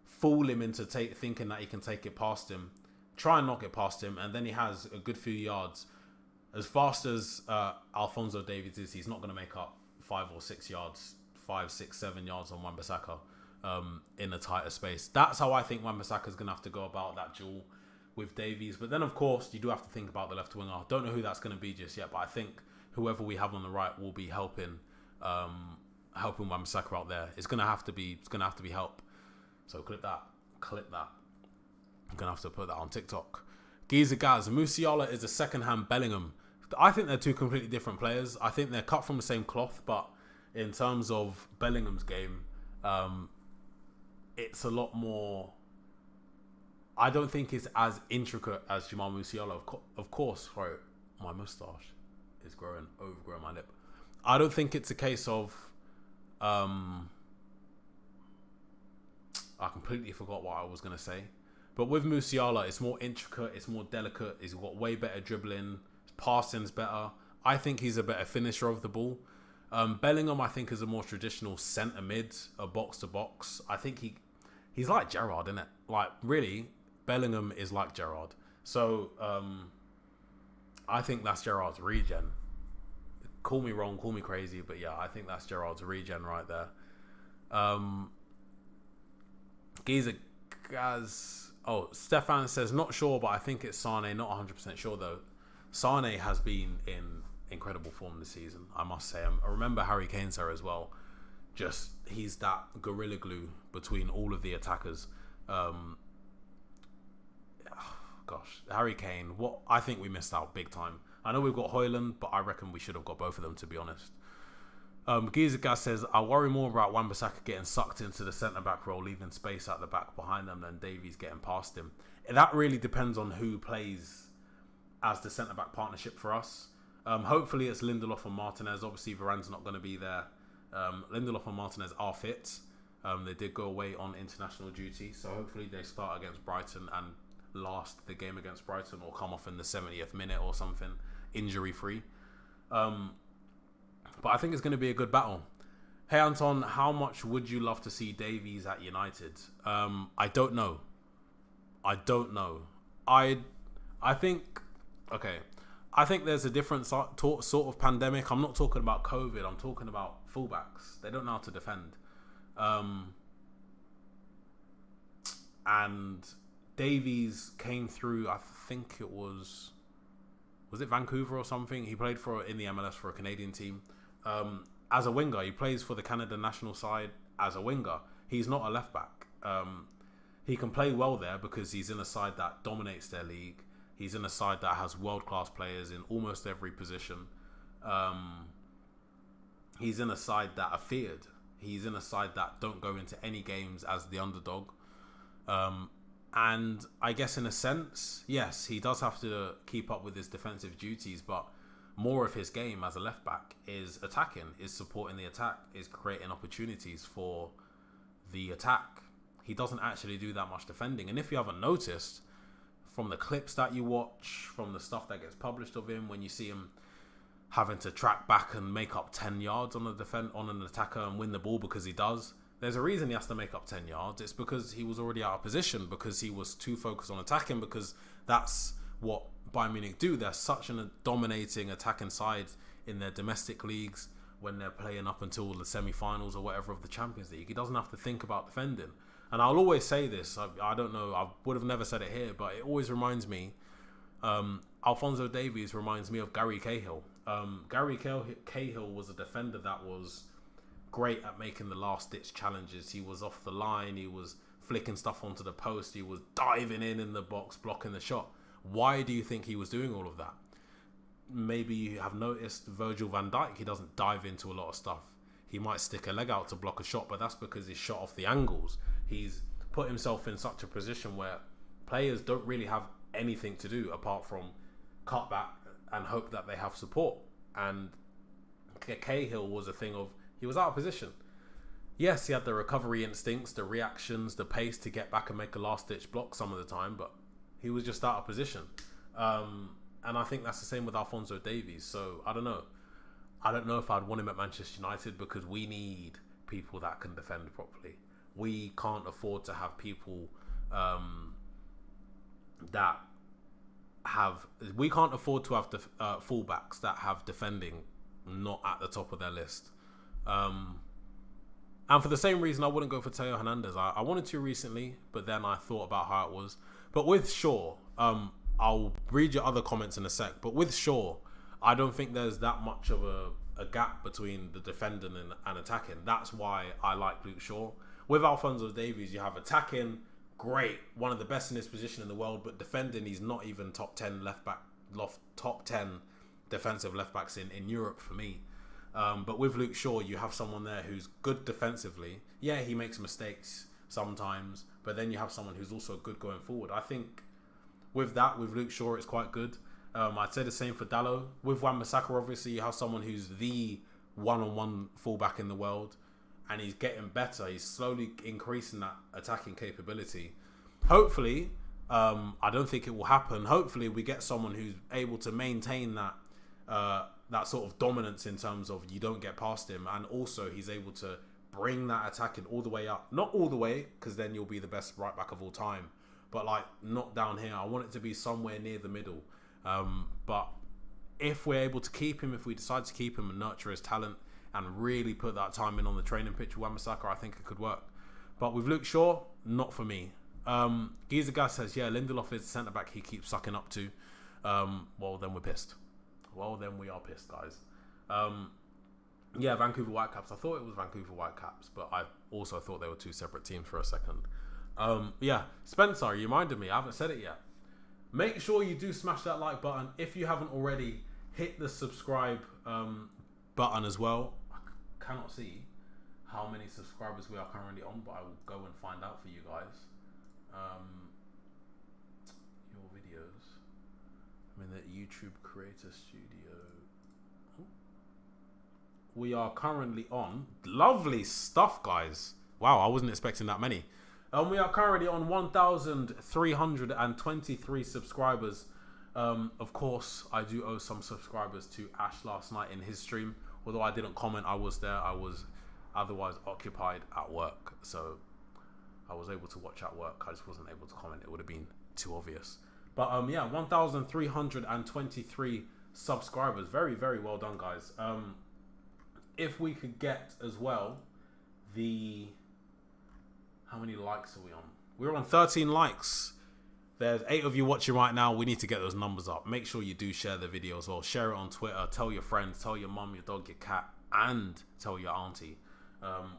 Speaker 1: fool him into thinking that he can take it past him, try and knock it past him, and then he has a good few yards. As fast as Alphonso Davies is, he's not going to make up 5 or 6 yards, 5, 6, 7 yards on Wan-Bissaka in a tighter space. That's how I think Wan-Bissaka is going to have to go about that duel with Davies. But then, of course, you do have to think about the left winger. Don't know who that's going to be just yet, but I think whoever we have on the right will be helping Wan-Bissaka out there. It's going to have to be help. So clip that. I'm going to have to put that on TikTok. Giza Gaz, Musiala is a second-hand Bellingham. I think they're two completely different players. I think they're cut from the same cloth, but in terms of Bellingham's game, it's a lot more... I don't think it's as intricate as Jamal Musiala. Of course, sorry, my moustache is overgrowing my lip. I don't think it's a case of... I completely forgot what I was going to say. But with Musiala, it's more intricate, it's more delicate, he's got way better dribbling, his passing's better. I think he's a better finisher of the ball. Bellingham, I think, is a more traditional centre mid, a box to box. I think he's like Gerrard, isn't it? Like, really, Bellingham is like Gerrard. So, I think that's Gerrard's regen. Call me wrong, call me crazy, but yeah, I think that's Gerrard's regen right there. Giza Gaz... Oh, Stefan says, not sure, but I think it's Sane. Not 100% sure, though. Sane has been in incredible form this season, I must say. I remember Harry Kane's there as well. Just, he's that gorilla glue between all of the attackers. Gosh, Harry Kane, what I think we missed out big time. I know we've got Højlund, but I reckon we should have got both of them, to be honest. Giza Gas says, I worry more about Wan-Bissaka getting sucked into the centre-back role, leaving space at the back behind them, than Davies getting past him. That really depends on who plays as the centre-back partnership for us. Hopefully it's Lindelof and Martinez. Obviously, Varane's not going to be there. Lindelof and Martinez are fit. They did go away on international duty, so hopefully they start against Brighton and last the game against Brighton, or come off in the 70th minute or something, injury-free. But I think it's going to be a good battle. Hey, Anton, how much would you love to see Davies at United? I don't know. I think... Okay. I think there's a different sort of pandemic. I'm not talking about COVID. I'm talking about fullbacks. They don't know how to defend. And Davies came through, I think it was it Vancouver or something? He played in the MLS for a Canadian team. As a winger, he plays for the Canada national side as a winger. He's not a left back. He can play well there because he's in a side that dominates their league. He's in a side that has world-class players in almost every position. He's in a side that are feared. He's in a side that don't go into any games as the underdog. And I guess in a sense, yes, he does have to keep up with his defensive duties, but more of his game as a left back is attacking, is supporting the attack, is creating opportunities for the attack. He doesn't actually do that much defending. And if you haven't noticed, from the clips that you watch, from the stuff that gets published of him, when you see him having to track back and make up 10 yards on an attacker and win the ball because he does, there's a reason he has to make up 10 yards. It's because he was already out of position, because he was too focused on attacking, because that's what Bayern Munich do. They're such a dominating attacking side in their domestic leagues when they're playing up until the semi-finals or whatever of the Champions League. He doesn't have to think about defending. And I'll always say this, I don't know, I would have never said it here, but it always reminds me, Alphonso Davies reminds me of Gary Cahill. Gary Cahill was a defender that was great at making the last-ditch challenges. He was off the line, he was flicking stuff onto the post, he was diving in the box, blocking the shot. Why do you think he was doing all of that? Maybe you have noticed Virgil van Dijk, he doesn't dive into a lot of stuff. He might stick a leg out to block a shot, but that's because he's shot off the angles. He's put himself in such a position where players don't really have anything to do apart from cut back and hope that they have support. And Cahill was a thing of, he was out of position. Yes, he had the recovery instincts, the reactions, the pace to get back and make a last-ditch block some of the time, but He was just out of position. And I think that's the same with Alphonso Davies. So I don't know. I don't know if I'd want him at Manchester United because we need people that can defend properly. We can't afford to have people we can't afford to have fullbacks that have defending not at the top of their list. And for the same reason, I wouldn't go for Teo Hernandez. I wanted to recently, but then I thought about how it was. But with Shaw, I'll read your other comments in a sec. But with Shaw, I don't think there's that much of a gap between the defending and attacking. That's why I like Luke Shaw. With Alphonso Davies, you have attacking, great, one of the best in his position in the world, but defending, he's not even top 10 defensive left backs in Europe for me. But with Luke Shaw, you have someone there who's good defensively. Yeah, he makes mistakes sometimes, but then you have someone who's also good going forward. I think with Luke Shaw, it's quite good. I'd say the same for Dalot. With Wan-Bissaka, obviously, you have someone who's the one-on-one fullback in the world, and he's getting better. He's slowly increasing that attacking capability. Hopefully, I don't think it will happen. Hopefully, we get someone who's able to maintain that sort of dominance in terms of you don't get past him, and also he's able to bring that attacking all the way up. Not all the way, because then you'll be the best right back of all time, but like not down here. I want it to be somewhere near the middle. But if we're able to keep him, if we decide to keep him and nurture his talent and really put that time in on the training pitch with Wan-Bissaka, I think it could work. But with Luke Shaw, not for me. Giza Gas says, yeah, Lindelof is the centre-back he keeps sucking up to. Well, then we're pissed. Well, then we are pissed, guys. Yeah, Vancouver Whitecaps. I thought it was Vancouver Whitecaps, but I also thought they were two separate teams for a second. Yeah, Spencer, you reminded me. I haven't said it yet. Make sure you do smash that like button. If you haven't already, hit the subscribe button as well. I cannot see how many subscribers we are currently on, but I will go and find out for you guys. Your videos. I'm in the YouTube Creator Studio. We are currently on. Lovely stuff, guys. Wow, I wasn't expecting that many. We are currently on 1,323 subscribers. Of course, I do owe some subscribers to Ash last night in his stream. Although I didn't comment, I was there. I was otherwise occupied at work. So I was able to watch at work. I just wasn't able to comment. It would have been too obvious. But yeah, 1,323 subscribers. Very, very well done, guys. If we could get as well how many likes are we on? We're on 13 likes. There's 8 of you watching right now. We need to get those numbers up. Make sure you do share the video as well. Share it on Twitter. Tell your friends. Tell your mum, your dog, your cat, and tell your auntie.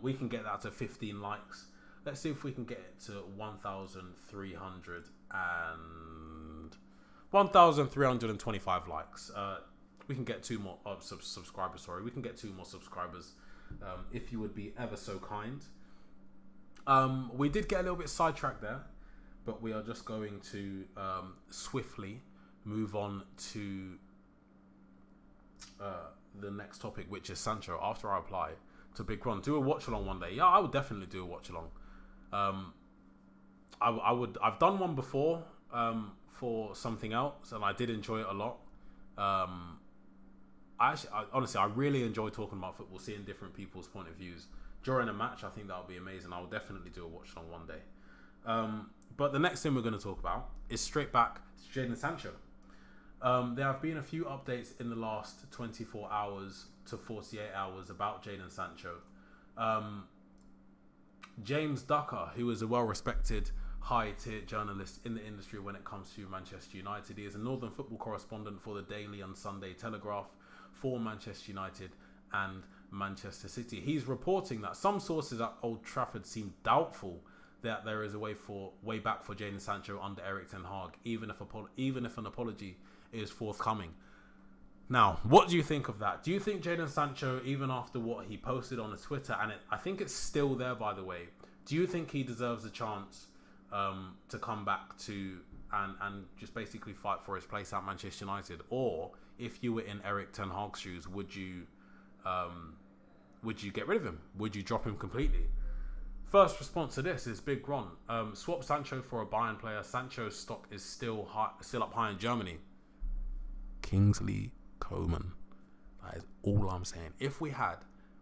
Speaker 1: We can get that to 15 likes. Let's see if we can get it to 1,325 likes. We can get 2 more subscribers. Sorry, we can get 2 more subscribers if you would be ever so kind. We did get a little bit sidetracked there, but we are just going to swiftly move on to the next topic, which is Sancho. After I apply to Big Ron, do a watch along one day. Yeah, I would definitely do a watch along. I've done one before for something else, and I did enjoy it a lot. Honestly, I really enjoy talking about football, seeing different people's point of views during a match. I think that would be amazing. I will definitely do a watch along one day. But the next thing we're going to talk about is straight back to Jadon Sancho. There have been a few updates in the last 24 hours to 48 hours about Jadon Sancho. James Ducker, who is a well-respected high-tier journalist in the industry when it comes to Manchester United. He is a Northern football correspondent for the Daily and Sunday Telegraph for Manchester United and Manchester City. He's reporting that some sources at Old Trafford seem doubtful that there is a way back for Jadon Sancho under Erik ten Hag, even if an apology is forthcoming. Now, what do you think of that? Do you think Jadon Sancho, even after what he posted on his Twitter, and I think it's still there, by the way, do you think he deserves a chance to come back to and just basically fight for his place at Manchester United? Or if you were in Erik ten Hag's shoes, would you get rid of him? Would you drop him completely? First response to this is Big Ron. Swap Sancho for a Bayern player. Sancho's stock is still up high in Germany. Kingsley Coman. That is all I'm saying. If we had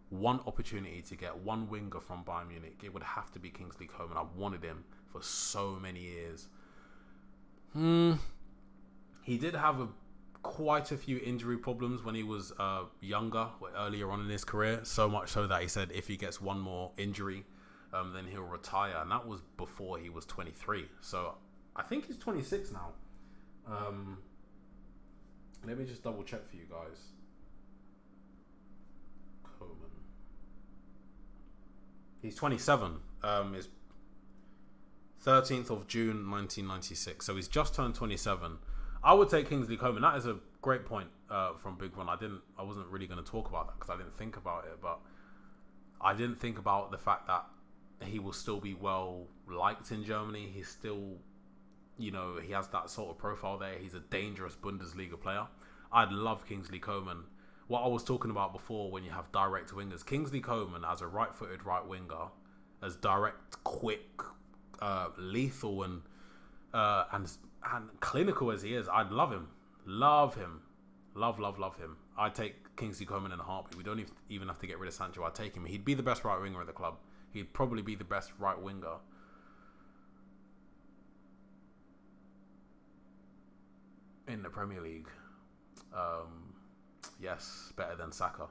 Speaker 1: one opportunity to get one winger from Bayern Munich, it would have to be Kingsley Coman. I've wanted him for so many years. He did have quite a few injury problems when he was younger, earlier on in his career. So much so that he said if he gets one more injury, then he'll retire. And that was before he was 23. So I think he's 26 now. Let me just double check for you guys. Coman. He's 27. Is 13th of June 1996. So he's just turned 27. I would take Kingsley Coman. That is a great point from Big Ron. I wasn't really going to talk about that because I didn't think about it, but I didn't think about the fact that he will still be well liked in Germany. He's still, he has that sort of profile there. He's a dangerous Bundesliga player. I'd love Kingsley Coman. What I was talking about before, when you have direct wingers, Kingsley Coman as a right-footed right winger, as direct, quick, lethal, and clinical as he is, I'd love him. Love him. Love him. I'd take Kingsley Coman in a heartbeat. We don't even have to get rid of Sancho. I'd take him. He'd be the best right winger at the club. He'd probably be the best right winger. In the Premier League. Yes, better than Saka.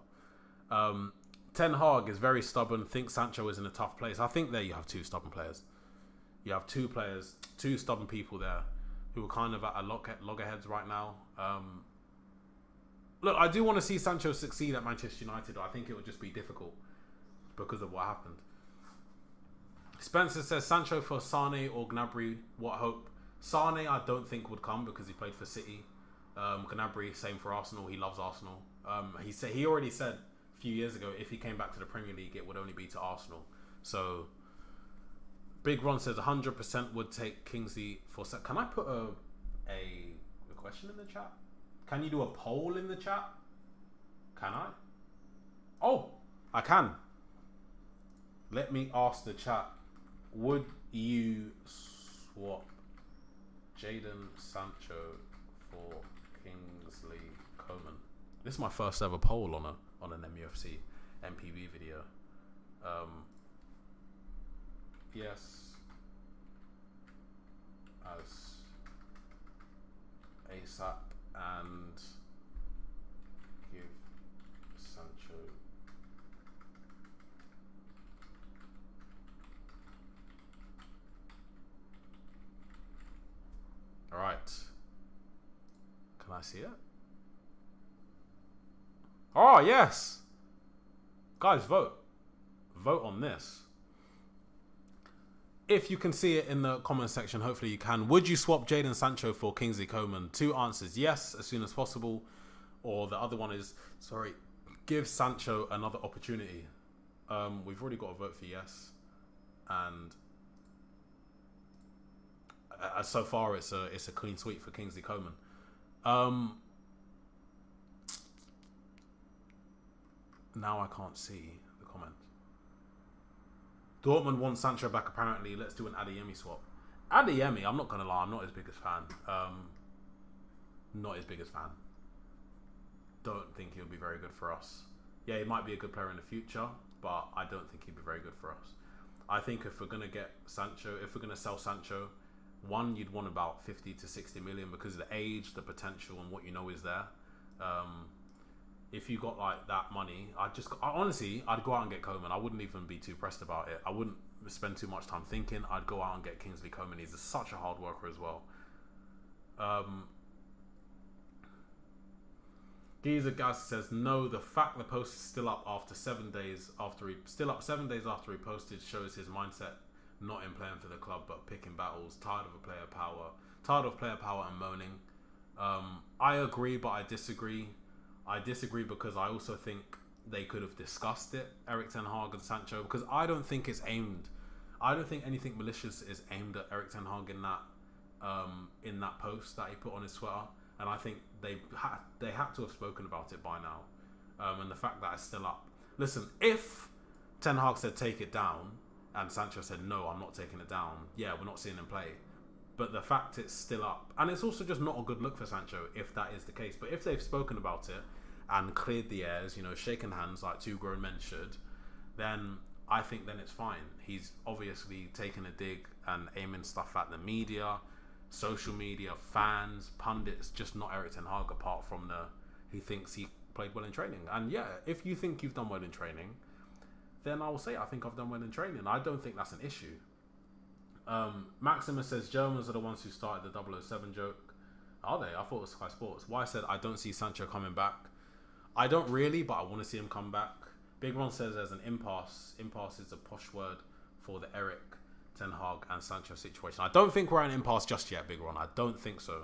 Speaker 1: Ten Hag is very stubborn. Thinks Sancho is in a tough place. I think there you have two stubborn players. You have two stubborn people there who are kind of at loggerheads right now. Look, I do want to see Sancho succeed at Manchester United. I think it would just be difficult because of what happened. Spencer says Sancho for Sane or Gnabry. What hope? Sane, I don't think would come because he played for City. Gnabry, same for Arsenal. He loves Arsenal. He already said a few years ago if he came back to the Premier League, it would only be to Arsenal. So Big Ron says 100% would take Kingsley for. Can I put a question in the chat? Can you do a poll in the chat? Can I? Oh, I can. Let me ask the chat. Would you swap Jadon Sancho for Kingsley Coman? This is my first ever poll on an mufcMPB video. Yes, as ASAP, and give Sancho all right. Can I see it? Oh, yes. Guys, vote on this. If you can see it in the comment section, hopefully you can. Would you swap Jadon Sancho for Kingsley Coman? 2 answers: yes, as soon as possible. Or the other one is, give Sancho another opportunity. We've already got a vote for yes. And so far it's a clean sweep for Kingsley Coman. Now I can't see the comment. Dortmund wants Sancho back apparently. Let's do an Adeyemi swap. Adeyemi, I'm not going to lie, I'm not his biggest fan. Don't think he'll be very good for us. Yeah, he might be a good player in the future, but I don't think he'd be very good for us. I think if we're going to get Sancho, if we're going to sell Sancho, one, you'd want about 50 to 60 million because of the age, the potential, and what you know is there. If you got like that money, honestly, I'd go out and get Coman. I wouldn't even be too pressed about it. I wouldn't spend too much time thinking. I'd go out and get Kingsley Coman. He's such a hard worker as well. Geezer Gas says no. The fact the post is still up after 7 days after he posted shows his mindset not in playing for the club but picking battles. Tired of player power and moaning. I agree, but I disagree. I disagree because I also think they could have discussed it, Erik ten Hag and Sancho, because I don't think anything malicious is aimed at Erik ten Hag in that post that he put on his Twitter, and I think they had to have spoken about it by now, and the fact that it's still up. Listen, if Ten Hag said take it down, and Sancho said, no, I'm not taking it down. Yeah, we're not seeing him play. But the fact it's still up, and it's also just not a good look for Sancho if that is the case. But if they've spoken about it and cleared the airs, shaken hands like two grown men should, then I think then it's fine. He's obviously taken a dig and aiming stuff at the media, social media, fans, pundits, just not Erik ten Hag, apart from he thinks he played well in training. And yeah, if you think you've done well in training, then I will say I think I've done well in training. I don't think that's an issue. Maximus says Germans are the ones who started the 007 joke. Are they? I thought it was Sky Sports. Why said I don't see Sancho coming back. I don't really, but I want to see him come back. Big Ron says there's an impasse. Impasse is a posh word for the Erik ten Hag and Sancho situation. I don't think we're at an impasse just yet, Big Ron. I don't think so.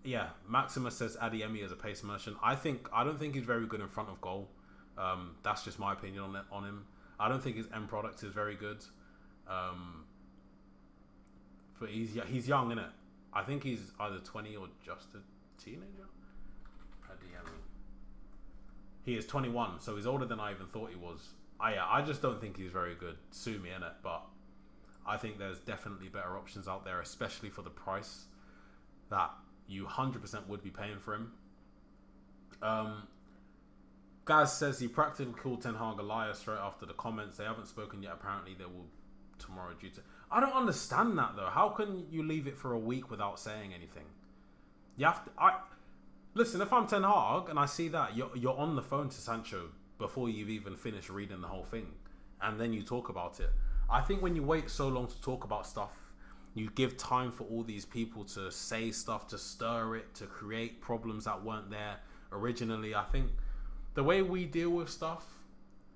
Speaker 1: Yeah, Maximus says Adeyemi is a pace merchant. I don't think he's very good in front of goal. That's just my opinion on him. I don't think his end product is very good. But he's young, innit? I think he's either 20 or just a teenager. Adeyemi. He is 21, so he's older than I even thought he was. I just don't think he's very good. Sue me, innit? But I think there's definitely better options out there, especially for the price that you 100% would be paying for him. Gaz says he practically called Ten Hag a liar straight after the comments. They haven't spoken yet. Apparently they will tomorrow due to... I don't understand that though. How can you leave it for a week without saying anything? You have to... Listen, if I'm Ten Hag and I see that, you're on the phone to Sancho before you've even finished reading the whole thing, and then you talk about it. I think when you wait so long to talk about stuff, you give time for all these people to say stuff, to stir it, to create problems that weren't there originally. I think the way we deal with stuff,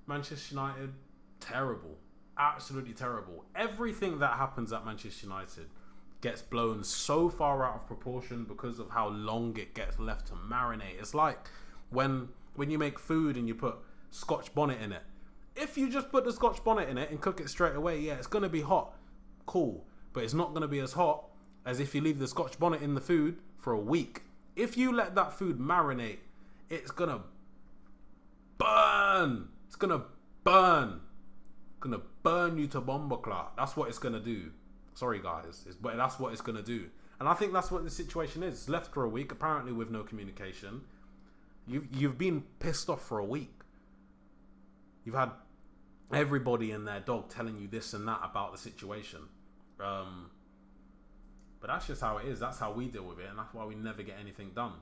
Speaker 1: Manchester United, terrible. Absolutely terrible. Everything that happens at Manchester United gets blown so far out of proportion because of how long it gets left to marinate. It's like when you make food and you put Scotch bonnet in it. If you just put the Scotch bonnet in it and cook it straight away, yeah, it's going to be hot. Cool. But it's not going to be as hot as if you leave the Scotch bonnet in the food for a week. If you let that food marinate, it's going to burn. It's going to burn. It's going to burn you to bomber clot. That's what it's going to do. Sorry, guys. But that's what it's going to do. And I think that's what the situation is. It's left for a week, apparently with no communication. You've been pissed off for a week. You've had everybody and their dog telling you this and that about the situation. But that's just how it is. That's how we deal with it, and that's why we never get anything done.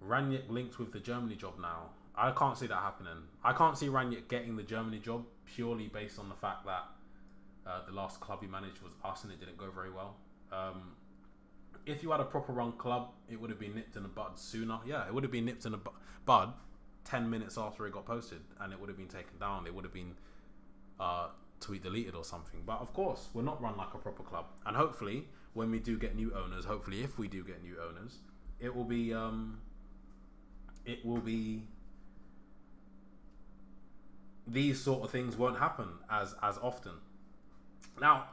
Speaker 1: Rangnick linked with the Germany job now. I can't see that happening. I can't see Rangnick getting the Germany job purely based on the fact that the last club he managed was us and it didn't go very well. If you had a proper run club, it would have been nipped in the bud sooner. Yeah, it would have been nipped in the bud 10 minutes after it got posted, and it would have been taken down. It would have been tweet deleted or something. But of course, we're not run like a proper club. And hopefully, when we do get new owners, if we do get new owners, it will be these sort of things won't happen as often. Now,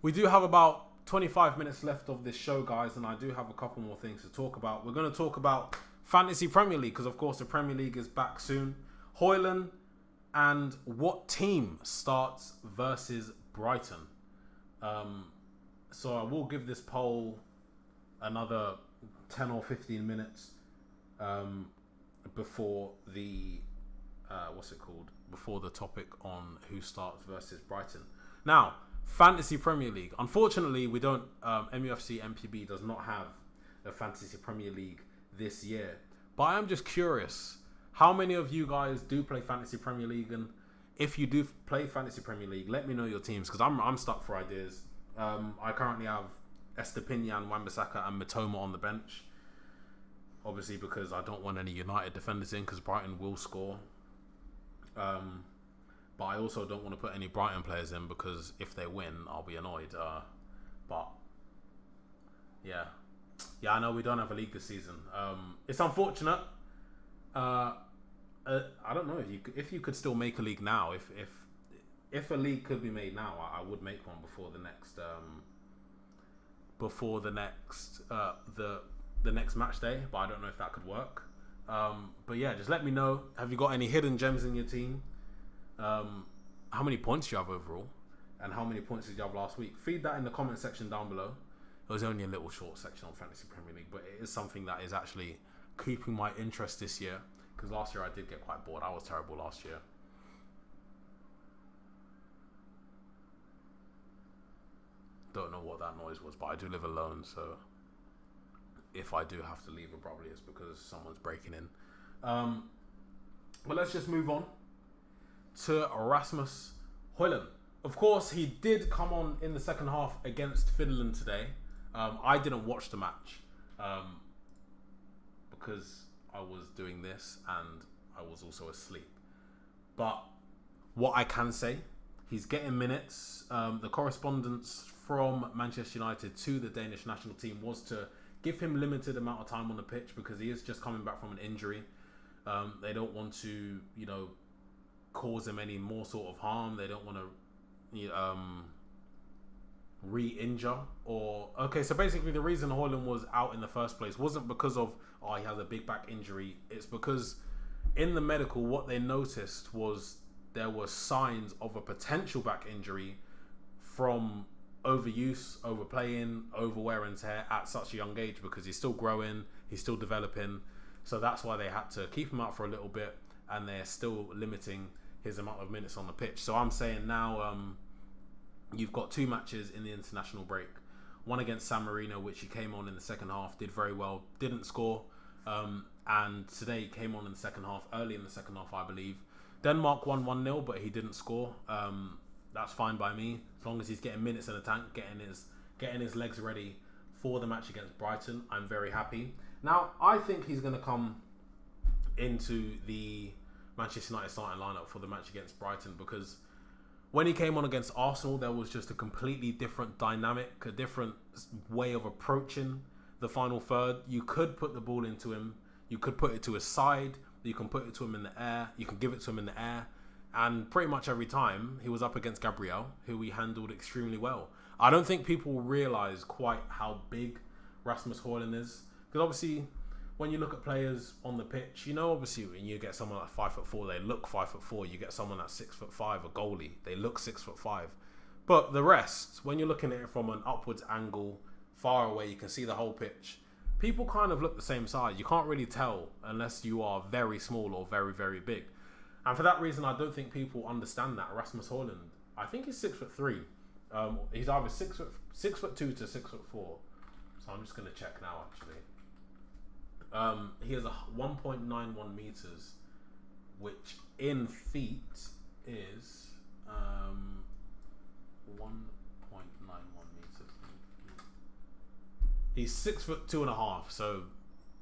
Speaker 1: we do have about 25 minutes left of this show, guys, and I do have a couple more things to talk about. We're going to talk about Fantasy Premier League, because of course the Premier League is back soon. Højlund and what team starts versus Brighton. So I will give this poll another 10 or 15 minutes before the before the topic on who starts versus Brighton. Now, Fantasy Premier League. Unfortunately, we don't. mufcMPB does not have a Fantasy Premier League this year. But I'm just curious, how many of you guys do play Fantasy Premier League? And if you do play Fantasy Premier League, let me know your teams, because I'm stuck for ideas. I currently have Estepinian, Wan-Bissaka and Mitoma on the bench. Obviously, because I don't want any United defenders in, because Brighton will score. But I also don't want to put any Brighton players in, because if they win, I'll be annoyed. But yeah, I know we don't have a league this season. It's unfortunate. I don't know if you could still make a league now. If a league could be made now, I would make one before the next match day. But I don't know if that could work. But yeah, just let me know. Have you got any hidden gems in your team? how many points do you have overall? And how many points did you have last week? Feed that in the comment section down below. It was only a little short section on Fantasy Premier League, but it is something that is actually keeping my interest this year. Because last year I did get quite bored. I was terrible last year. Don't know what that noise was, but I do live alone, so if I do have to leave abruptly, it's because someone's breaking in. But let's just move on to Rasmus Højlund. Of course, he did come on in the second half against Finland today. I didn't watch the match because I was doing this and I was also asleep. But what I can say, he's getting minutes. The correspondence from Manchester United to the Danish national team was to give him limited amount of time on the pitch because he is just coming back from an injury. They don't want to, cause him any more sort of harm. They don't want to re-injure so basically the reason Højlund was out in the first place wasn't because of he has a big back injury. It's because in the medical what they noticed was there were signs of a potential back injury from overuse, overplaying, over wear and tear at such a young age, because he's still growing, he's still developing. So that's why they had to keep him out for a little bit, and they're still limiting his amount of minutes on the pitch. So I'm saying now you've got 2 matches in the international break. One against San Marino, which he came on in the second half, did very well, didn't score. And today he came on in the second half, early in the second half, I believe. Denmark won 1-0, but he didn't score. That's fine by me, as long as he's getting minutes in the tank, getting his legs ready for the match against Brighton. I'm very happy. Now, I think he's going to come into the Manchester United starting lineup for the match against Brighton, because when he came on against Arsenal, there was just a completely different dynamic, a different way of approaching the final third. You could put the ball into him, you could put it to his side, you can put it to him in the air, you can give it to him in the air, and pretty much every time he was up against Gabriel, who he handled extremely well. I don't think people realise quite how big Rasmus Højlund is, because obviously when you look at players on the pitch, obviously when you get someone like 5'4", they look 5'4". You get someone that's 6'5", a goalie, they look 6'5". But the rest, when you're looking at it from an upwards angle, far away, you can see the whole pitch. People kind of look the same size. You can't really tell unless you are very small or very, very big. And for that reason, I don't think people understand that. Rasmus Højlund, I think he's 6'3". He's either 6'2" to 6'4". So I'm just going to check now, actually. He has a 1.91 meters, which in feet is 1.91 meters. He's 6'2.5". So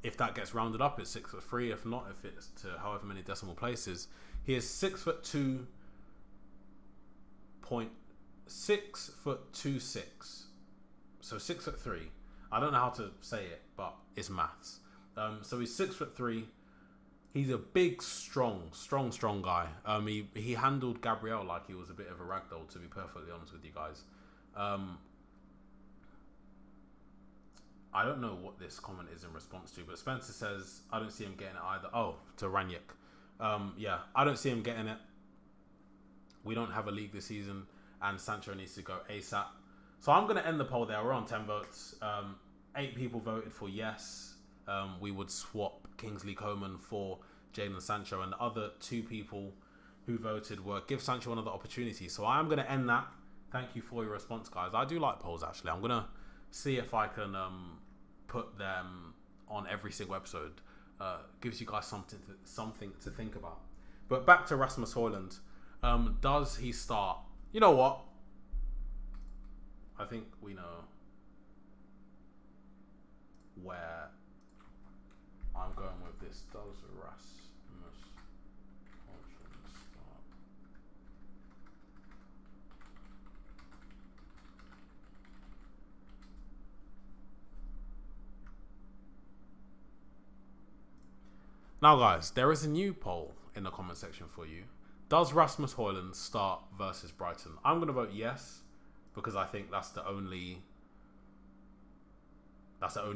Speaker 1: if that gets rounded up, it's 6'3". If not, if it's to however many decimal places, he is 6'2.6'26". So 6'3". I don't know how to say it, but it's maths. So he's 6'3". He's a big, strong guy. He handled Gabriel like he was a bit of a ragdoll, to be perfectly honest with you guys. I don't know what this comment is in response to, but Spencer says, I don't see him getting it either. Oh, to Ranyik. Yeah, I don't see him getting it. We don't have a league this season, and Sancho needs to go ASAP. So I'm going to end the poll there. We're on 10 votes. 8 people voted for yes. We would swap Kingsley Coman for Jadon Sancho, and the other 2 people who voted were give Sancho another opportunity. So I am going to end that. Thank you for your response, guys. I do like polls, actually. I'm going to see if I can put them on every single episode. Gives you guys something to think about. But back to Rasmus Højlund. Does he start? You know what? I think we know where I'm going with this. Does Rasmus Højlund start? Now, guys, there is a new poll in the comment section for you. Does Rasmus Højlund start versus Brighton? I'm going to vote yes, because I think that's the only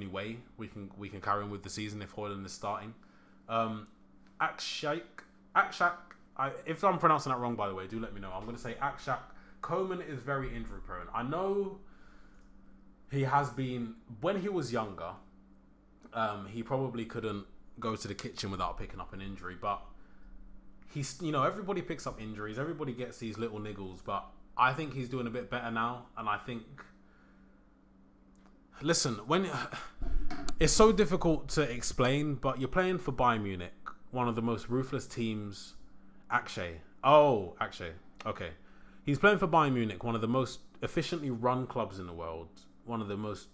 Speaker 1: way we can carry on with the season if Højlund is starting. Akshak, I if I'm pronouncing that wrong, by the way, do let me know. I'm going to say Akshak. Coman is very injury prone. I know he has been, when he was younger, he probably couldn't go to the kitchen without picking up an injury, but he's, everybody picks up injuries, everybody gets these little niggles, but I think he's doing a bit better now. And I think, listen, when it's so difficult to explain, but you're playing for Bayern Munich, one of the most ruthless teams. Akshay. Okay. He's playing for Bayern Munich, one of the most efficiently run clubs in the world, one of the most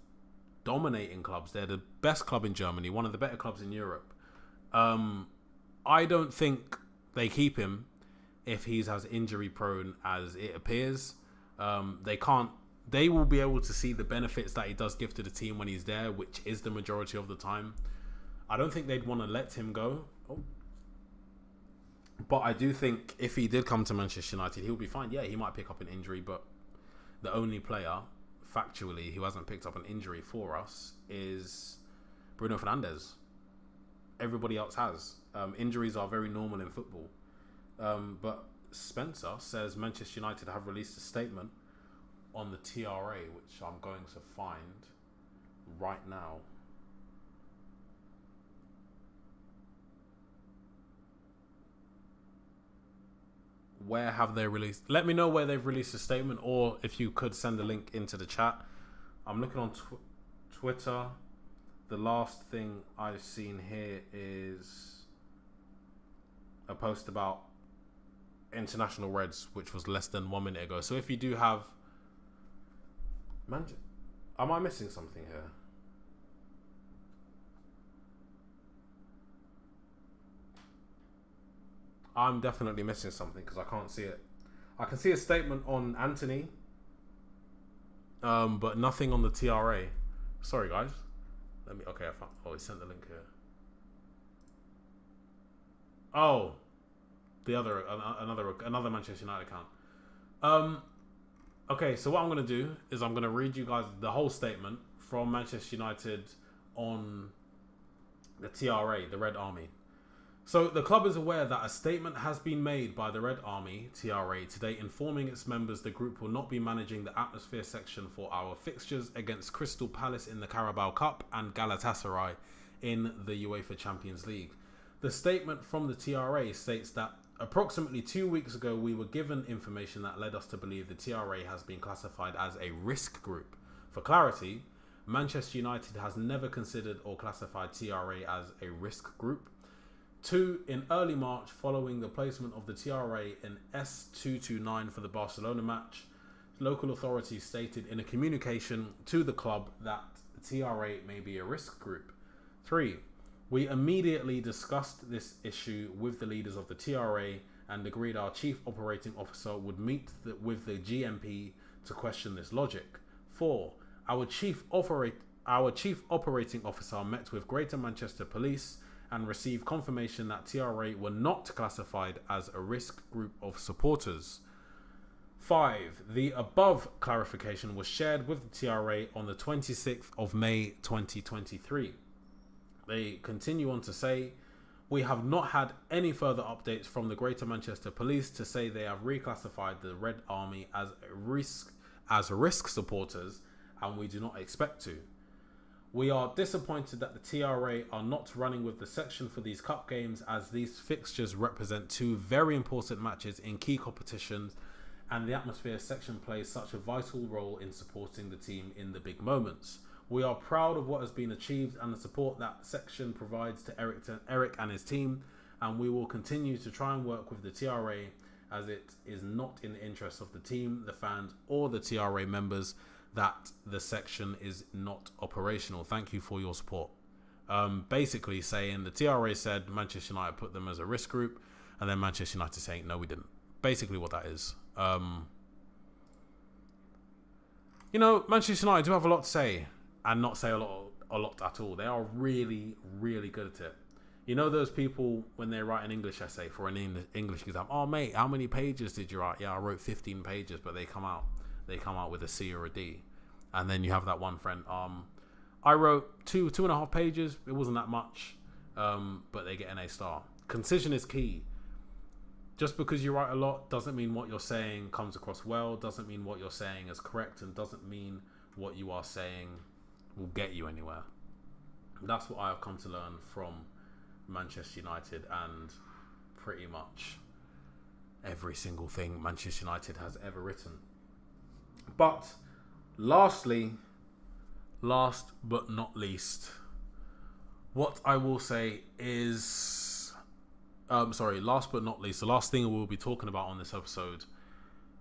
Speaker 1: dominating clubs. They're the best club in Germany, one of the better clubs in Europe. I don't think they keep him if he's as injury prone as it appears. They will be able to see the benefits that he does give to the team when he's there, which is the majority of the time. I don't think they'd want to let him go. But I do think if he did come to Manchester United, he'll be fine. Yeah, he might pick up an injury, but the only player, factually, who hasn't picked up an injury for us is Bruno Fernandes. Everybody else has. Injuries are very normal in football. But Spencer says Manchester United have released a statement on the TRA, which I'm going to find right now. Where have they released? Let me know where they've released a statement, or if you could send the link into the chat. I'm looking on Twitter. The last thing I've seen here is a post about International Reds, which was less than 1 minute ago. So if you do have... am I missing something here? I'm definitely missing something because I can't see it. I can see a statement on Antony, but nothing on the TRA. Sorry, guys. Okay, I found... Oh, he sent the link here. Oh, another Manchester United account. Okay, so what I'm going to do is I'm going to read you guys the whole statement from Manchester United on the TRA, the Red Army. So the club is aware that a statement has been made by the Red Army, TRA, today informing its members the group will not be managing the atmosphere section for our fixtures against Crystal Palace in the Carabao Cup and Galatasaray in the UEFA Champions League. The statement from the TRA states that approximately 2 weeks ago we were given information that led us to believe the TRA has been classified as a risk group. For clarity, Manchester United has never considered or classified TRA as a risk group. 2. In early March, following the placement of the TRA in S229 for the Barcelona match, local authorities stated in a communication to the club that the TRA may be a risk group. 3. We immediately discussed this issue with the leaders of the TRA and agreed our chief operating officer would meet with the GMP to question this logic. 4. Our chief operating officer met with Greater Manchester Police and received confirmation that TRA were not classified as a risk group of supporters. 5. The above clarification was shared with the TRA on the 26th of May 2023. They continue on to say, we have not had any further updates from the Greater Manchester Police to say they have reclassified the Red Army as risk supporters, and we do not expect to. We are disappointed that the TRA are not running with the section for these cup games, as these fixtures represent 2 very important matches in key competitions, and the atmosphere section plays such a vital role in supporting the team in the big moments. We are proud of what has been achieved and the support that section provides to Eric and his team, and we will continue to try and work with the TRA as it is not in the interest of the team, the fans, or the TRA members that the section is not operational. Thank you for your support. Basically saying the TRA said Manchester United put them as a risk group, and then Manchester United saying no, we didn't. Basically what that is. Manchester United do have a lot to say, and not say a lot at all. They are really, really good at it. You know those people when they write an English essay for an English exam? Oh mate, how many pages did you write? Yeah, I wrote 15 pages, but they come out with a C or a D. And then you have that one friend, I wrote 2.5 pages. It wasn't that much, but they get an A star. Concision is key. just because you write a lot doesn't mean what you're saying comes across well, doesn't mean what you're saying is correct, and doesn't mean what you are saying will get you anywhere. That's what I have come to learn from Manchester United and pretty much every single thing Manchester United has ever written. But lastly, last but not least, what I will say is, last but not least, the last thing we'll be talking about on this episode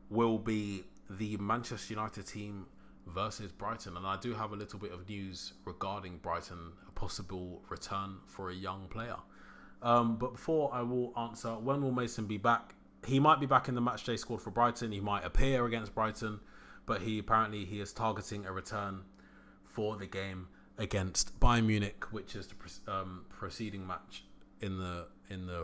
Speaker 1: will be the Manchester United team versus Brighton. And I do have a little bit of news regarding Brighton, a possible return for a young player. But before I will answer, when will Mason be back? He might be back in the matchday squad for Brighton. He might appear against Brighton, but he is targeting a return for the game against Bayern Munich, which is the preceding match in the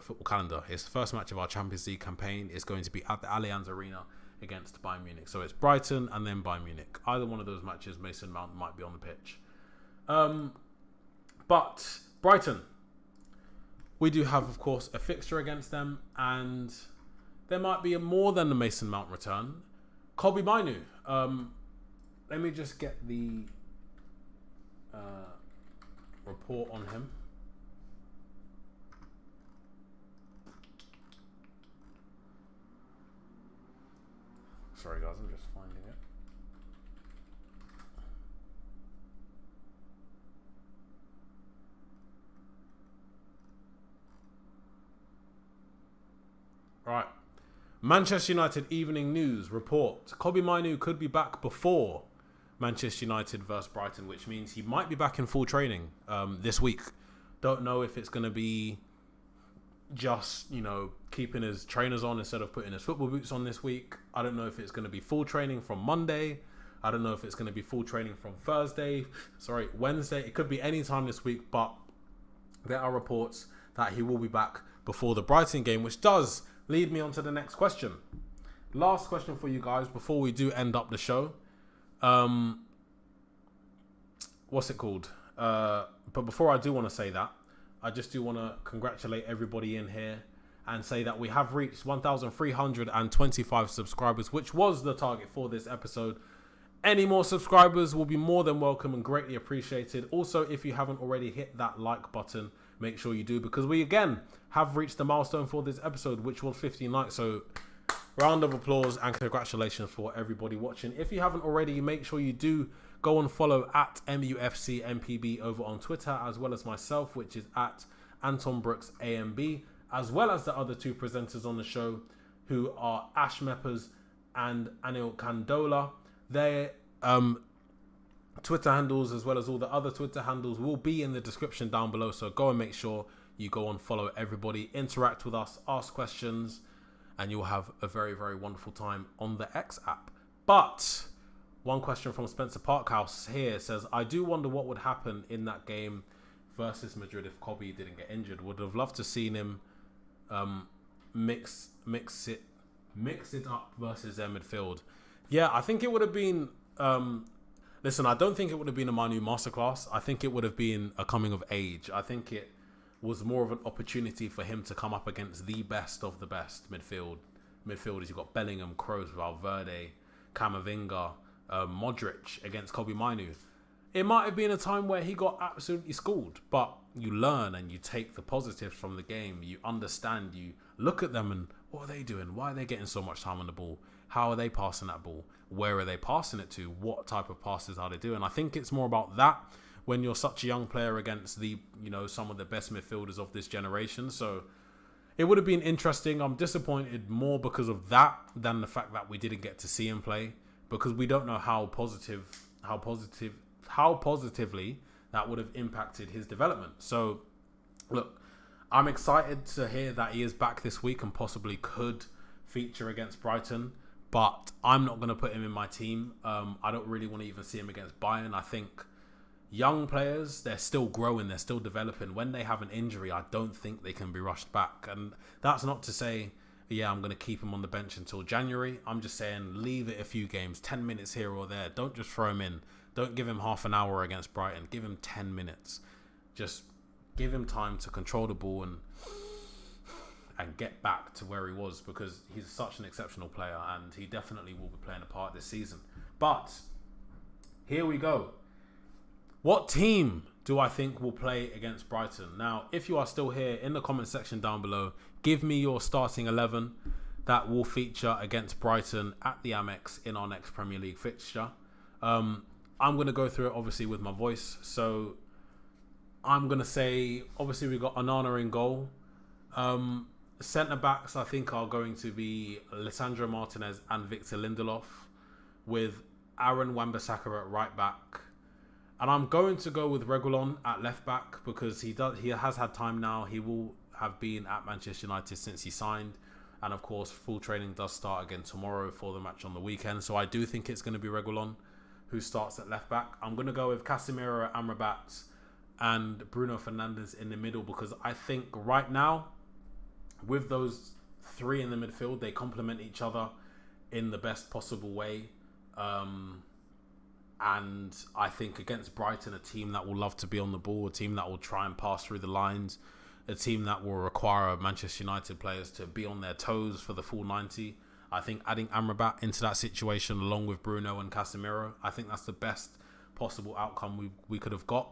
Speaker 1: football calendar. His first match of our Champions League campaign is going to be at the Allianz Arena against Bayern Munich. So it's Brighton and then Bayern Munich. Either one of those matches, Mason Mount might be on the pitch. But Brighton, we do have, of course, a fixture against them, and there might be more than the Mason Mount return. Kobbie Mainoo. Let me just get the report on him. Sorry guys, I'm just finding it. Right. Manchester United Evening News report. Kobbie Mainoo could be back before Manchester United versus Brighton, which means he might be back in full training this week. Don't know if it's going to be just, keeping his trainers on instead of putting his football boots on this week. I don't know if it's going to be full training from Monday. I don't know if it's going to be full training from Wednesday. It could be any time this week, but there are reports that he will be back before the Brighton game, which does lead me on to the next question. Last question for you guys before we do end up the show. What's it called? But before I do want to say that, I just do want to congratulate everybody in here and say that we have reached 1,325 subscribers, which was the target for this episode. Any more subscribers will be more than welcome and greatly appreciated. Also, if you haven't already hit that like button, make sure you do, because we again have reached the milestone for this episode, which was 15 likes. So round of applause and congratulations for everybody watching. If you haven't already, make sure you do go and follow at mufcMPB over on Twitter, as well as myself, which is at Anton Brooks AMB, as well as the other two presenters on the show, who are Ash Meppers and Anil Kandola. Their Twitter handles, as well as all the other Twitter handles, will be in the description down below. So go and make sure you go and follow everybody, interact with us, ask questions, and you'll have a very, very wonderful time on the X app. But one question from Spencer Parkhouse here says, I do wonder what would happen in that game versus Madrid if Kobbie didn't get injured. Would have loved to seen him mix it up versus their midfield. Yeah, I think it would have been... listen, I don't think it would have been a Mainoo masterclass. I think it would have been a coming of age. I think it was more of an opportunity for him to come up against the best of the best midfielders. You've got Bellingham, Kroos, Valverde, Camavinga, Modric against Kobbie Mainoo. It might have been a time where he got absolutely schooled, but you learn and you take the positives from the game. You understand, you look at them and what are they doing? Why are they getting so much time on the ball? How are they passing that ball? Where are they passing it to? What type of passes are they doing? I think it's more about that when you're such a young player against the, some of the best midfielders of this generation. So it would have been interesting. I'm disappointed more because of that than the fact that we didn't get to see him play, because we don't know how positively that would have impacted his development. So look, I'm excited to hear that he is back this week and possibly could feature against Brighton, but I'm not going to put him in my team. I don't really want to even see him against Bayern. I think young players, they're still growing, they're still developing. When they have an injury, I don't think they can be rushed back. And that's not to say, I'm going to keep him on the bench until January. I'm just saying, leave it a few games, 10 minutes here or there. Don't just throw him in. Don't give him half an hour against Brighton. Give him 10 minutes. Just give him time to control the ball and get back to where he was, because he's such an exceptional player and he definitely will be playing a part this season. But here we go. What team do I think will play against Brighton? Now, if you are still here, in the comment section down below, give me your starting 11 that will feature against Brighton at the Amex in our next Premier League fixture. I'm going to go through it obviously with my voice. So I'm going to say, obviously we've got Onana in goal. Centre backs I think are going to be Lisandro Martinez and Victor Lindelof, with Aaron Wan-Bissaka at right back. And I'm going to go with Reguilon at left back because he has had time now. He will have been at Manchester United since he signed. And of course, full training does start again tomorrow for the match on the weekend. So I do think it's going to be Reguilon who starts at left back. I'm going to go with Casemiro, Amrabat and Bruno Fernandes in the middle, because I think right now, with those three in the midfield, they complement each other in the best possible way. And I think against Brighton, a team that will love to be on the ball, a team that will try and pass through the lines, a team that will require Manchester United players to be on their toes for the full 90. I think adding Amrabat into that situation along with Bruno and Casemiro, I think that's the best possible outcome we could have got.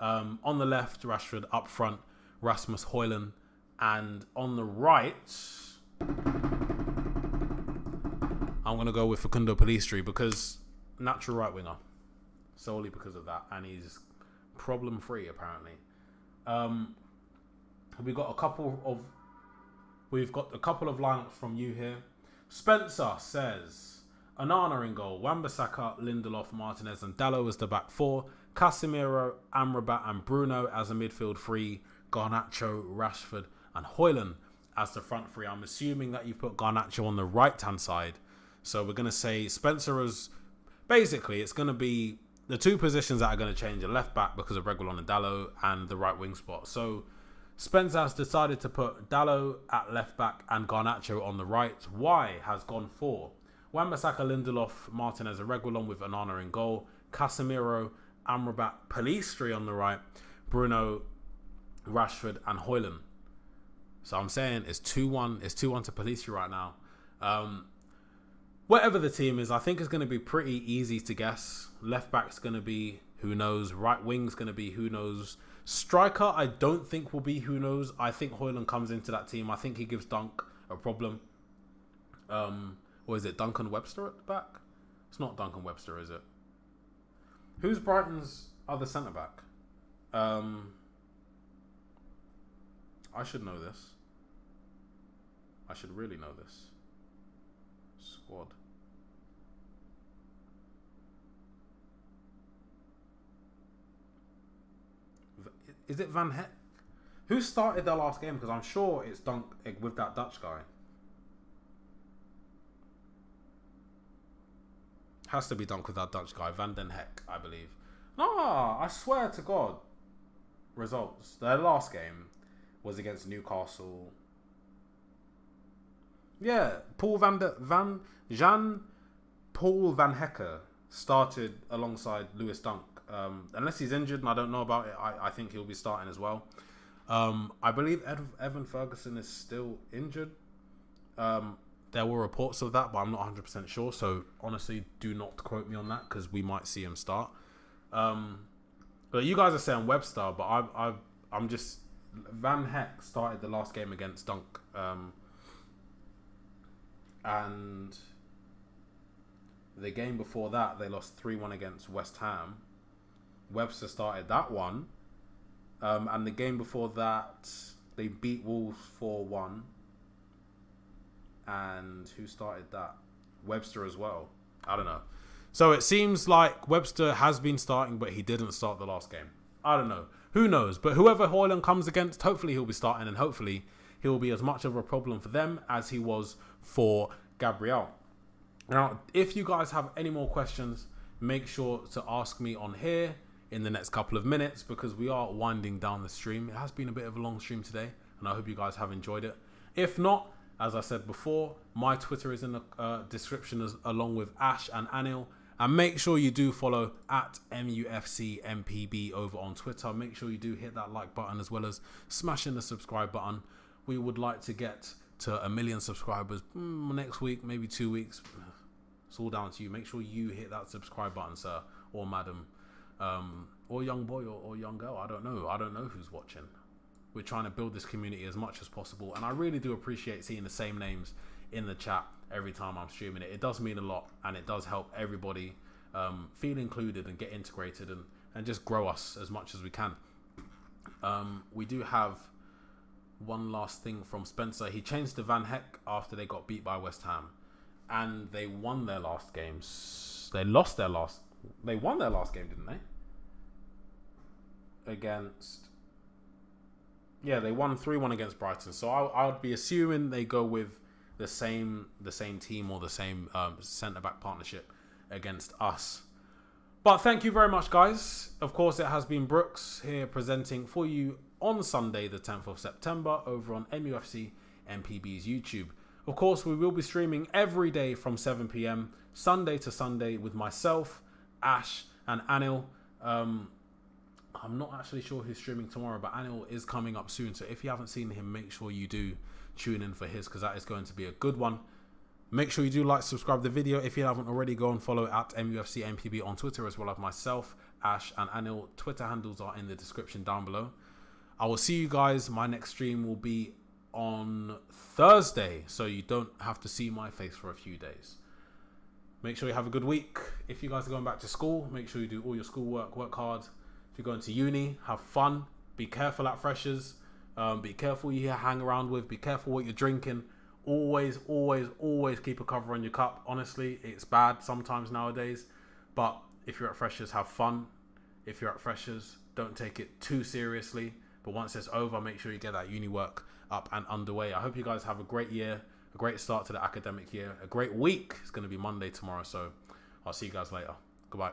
Speaker 1: On the left, Rashford. Up front, Rasmus Højlund. And on the right, I'm going to go with Facundo Pellistri, because natural right winger, solely because of that, and he's problem free apparently. We've got a couple of lineups from you here. Spencer says Onana in goal, Wan-Bissaka, Lindelof, Martinez and Dalot as the back four, Casemiro, Amrabat and Bruno as a midfield three, Garnacho, Rashford and Højlund as the front three. I'm assuming that you put Garnacho on the right hand side, so we're going to say Spencer is basically, it's going to be the two positions that are going to change: a left back because of Reguilon and Dalot, and the right wing spot. So Spencer has decided to put Dalot at left back and Garnacho on the right. Y has gone for Wan-Bissaka, Lindelof, Martinez and Reguilon with Onana in goal, Casemiro, Amrabat, Pellistri on the right, Bruno, Rashford and Højlund. So I'm saying it's 2-1. It's 2-1 to Pellistri right now. Whatever the team is, I think it's going to be pretty easy to guess. Left back's going to be who knows. Right wing's going to be who knows. Striker, I don't think will be who knows. I think Højlund comes into that team. I think he gives Dunk a problem. Or is it Duncan Webster at the back? It's not Duncan Webster, is it? Who's Brighton's other centre back? I should know this. I should really know this. Squad. Is it Van Heck? Who started their last game? Because I'm sure it's Dunk with that Dutch guy. Has to be Dunk with that Dutch guy. Van den Heck, I believe. No, I swear to God. Results. Their last game was against Newcastle. Yeah, Jan-Paul Van Hecke started alongside Lewis Dunk. Unless he's injured and I don't know about it, I think he'll be starting as well. I believe Evan Ferguson is still injured. There were reports of that, but I'm not 100% sure. So honestly, do not quote me on that, because we might see him start. But you guys are saying Webster, but I'm just... Van Heck started the last game against Dunk. And the game before that, they lost 3-1 against West Ham. Webster started that one. And the game before that, they beat Wolves 4-1. And who started that? Webster as well. I don't know. So it seems like Webster has been starting, but he didn't start the last game. I don't know. Who knows? But whoever Højlund comes against, hopefully he'll be starting, and hopefully he'll be as much of a problem for them as he was for Gabriel. Now, if you guys have any more questions, make sure to ask me on here in the next couple of minutes, because we are winding down the stream. It has been a bit of a long stream today, and I hope you guys have enjoyed it. If not, as I said before, my Twitter is in the description along with Ash and Anil. And make sure you do follow at mufcMPB over on Twitter. Make sure you do hit that like button, as well as smashing the subscribe button. we would like to get to 1 million subscribers next week, maybe 2 weeks. It's all down to you. Make sure you hit that subscribe button, sir or madam, or young boy or young girl. I don't know who's watching. We're trying to build this community as much as possible, and I really do appreciate seeing the same names in the chat every time I'm streaming it. It does mean a lot, and it does help everybody feel included and get integrated and just grow us as much as we can. We do have one last thing from Spencer. He changed to Van Heck after they got beat by West Ham, and they won their last games. They won their last game, didn't they? They won 3-1 against Brighton. So I would be assuming they go with the same team or the same centre-back partnership against us. But thank you very much, guys. Of course, it has been Brooks here presenting for you on Sunday, the 10th of September, over on mufcMPB's YouTube. Of course, we will be streaming every day from 7 p.m, Sunday to Sunday, with myself, Ash, and Anil. I'm not actually sure who's streaming tomorrow, but Anil is coming up soon. So if you haven't seen him, make sure you do tune in for his, because that is going to be a good one. Make sure you do like, subscribe the video. If you haven't already, go and follow at mufcMPB on Twitter, as well as myself, Ash, and Anil. Twitter handles are in the description down below. I will see you guys. My next stream will be on Thursday, so you don't have to see my face for a few days. Make sure you have a good week. If you guys are going back to school, make sure you do all your schoolwork, work hard. If you're going to uni, have fun. Be careful at freshers. Be careful who you hang around with. Be careful what you're drinking. Always keep a cover on your cup. Honestly, it's bad sometimes nowadays. But if you're at freshers, have fun. If you're at freshers, don't take it too seriously. But once it's over, make sure you get that uni work up and underway. I hope you guys have a great year, a great start to the academic year, a great week. It's going to be Monday tomorrow, so I'll see you guys later. Goodbye.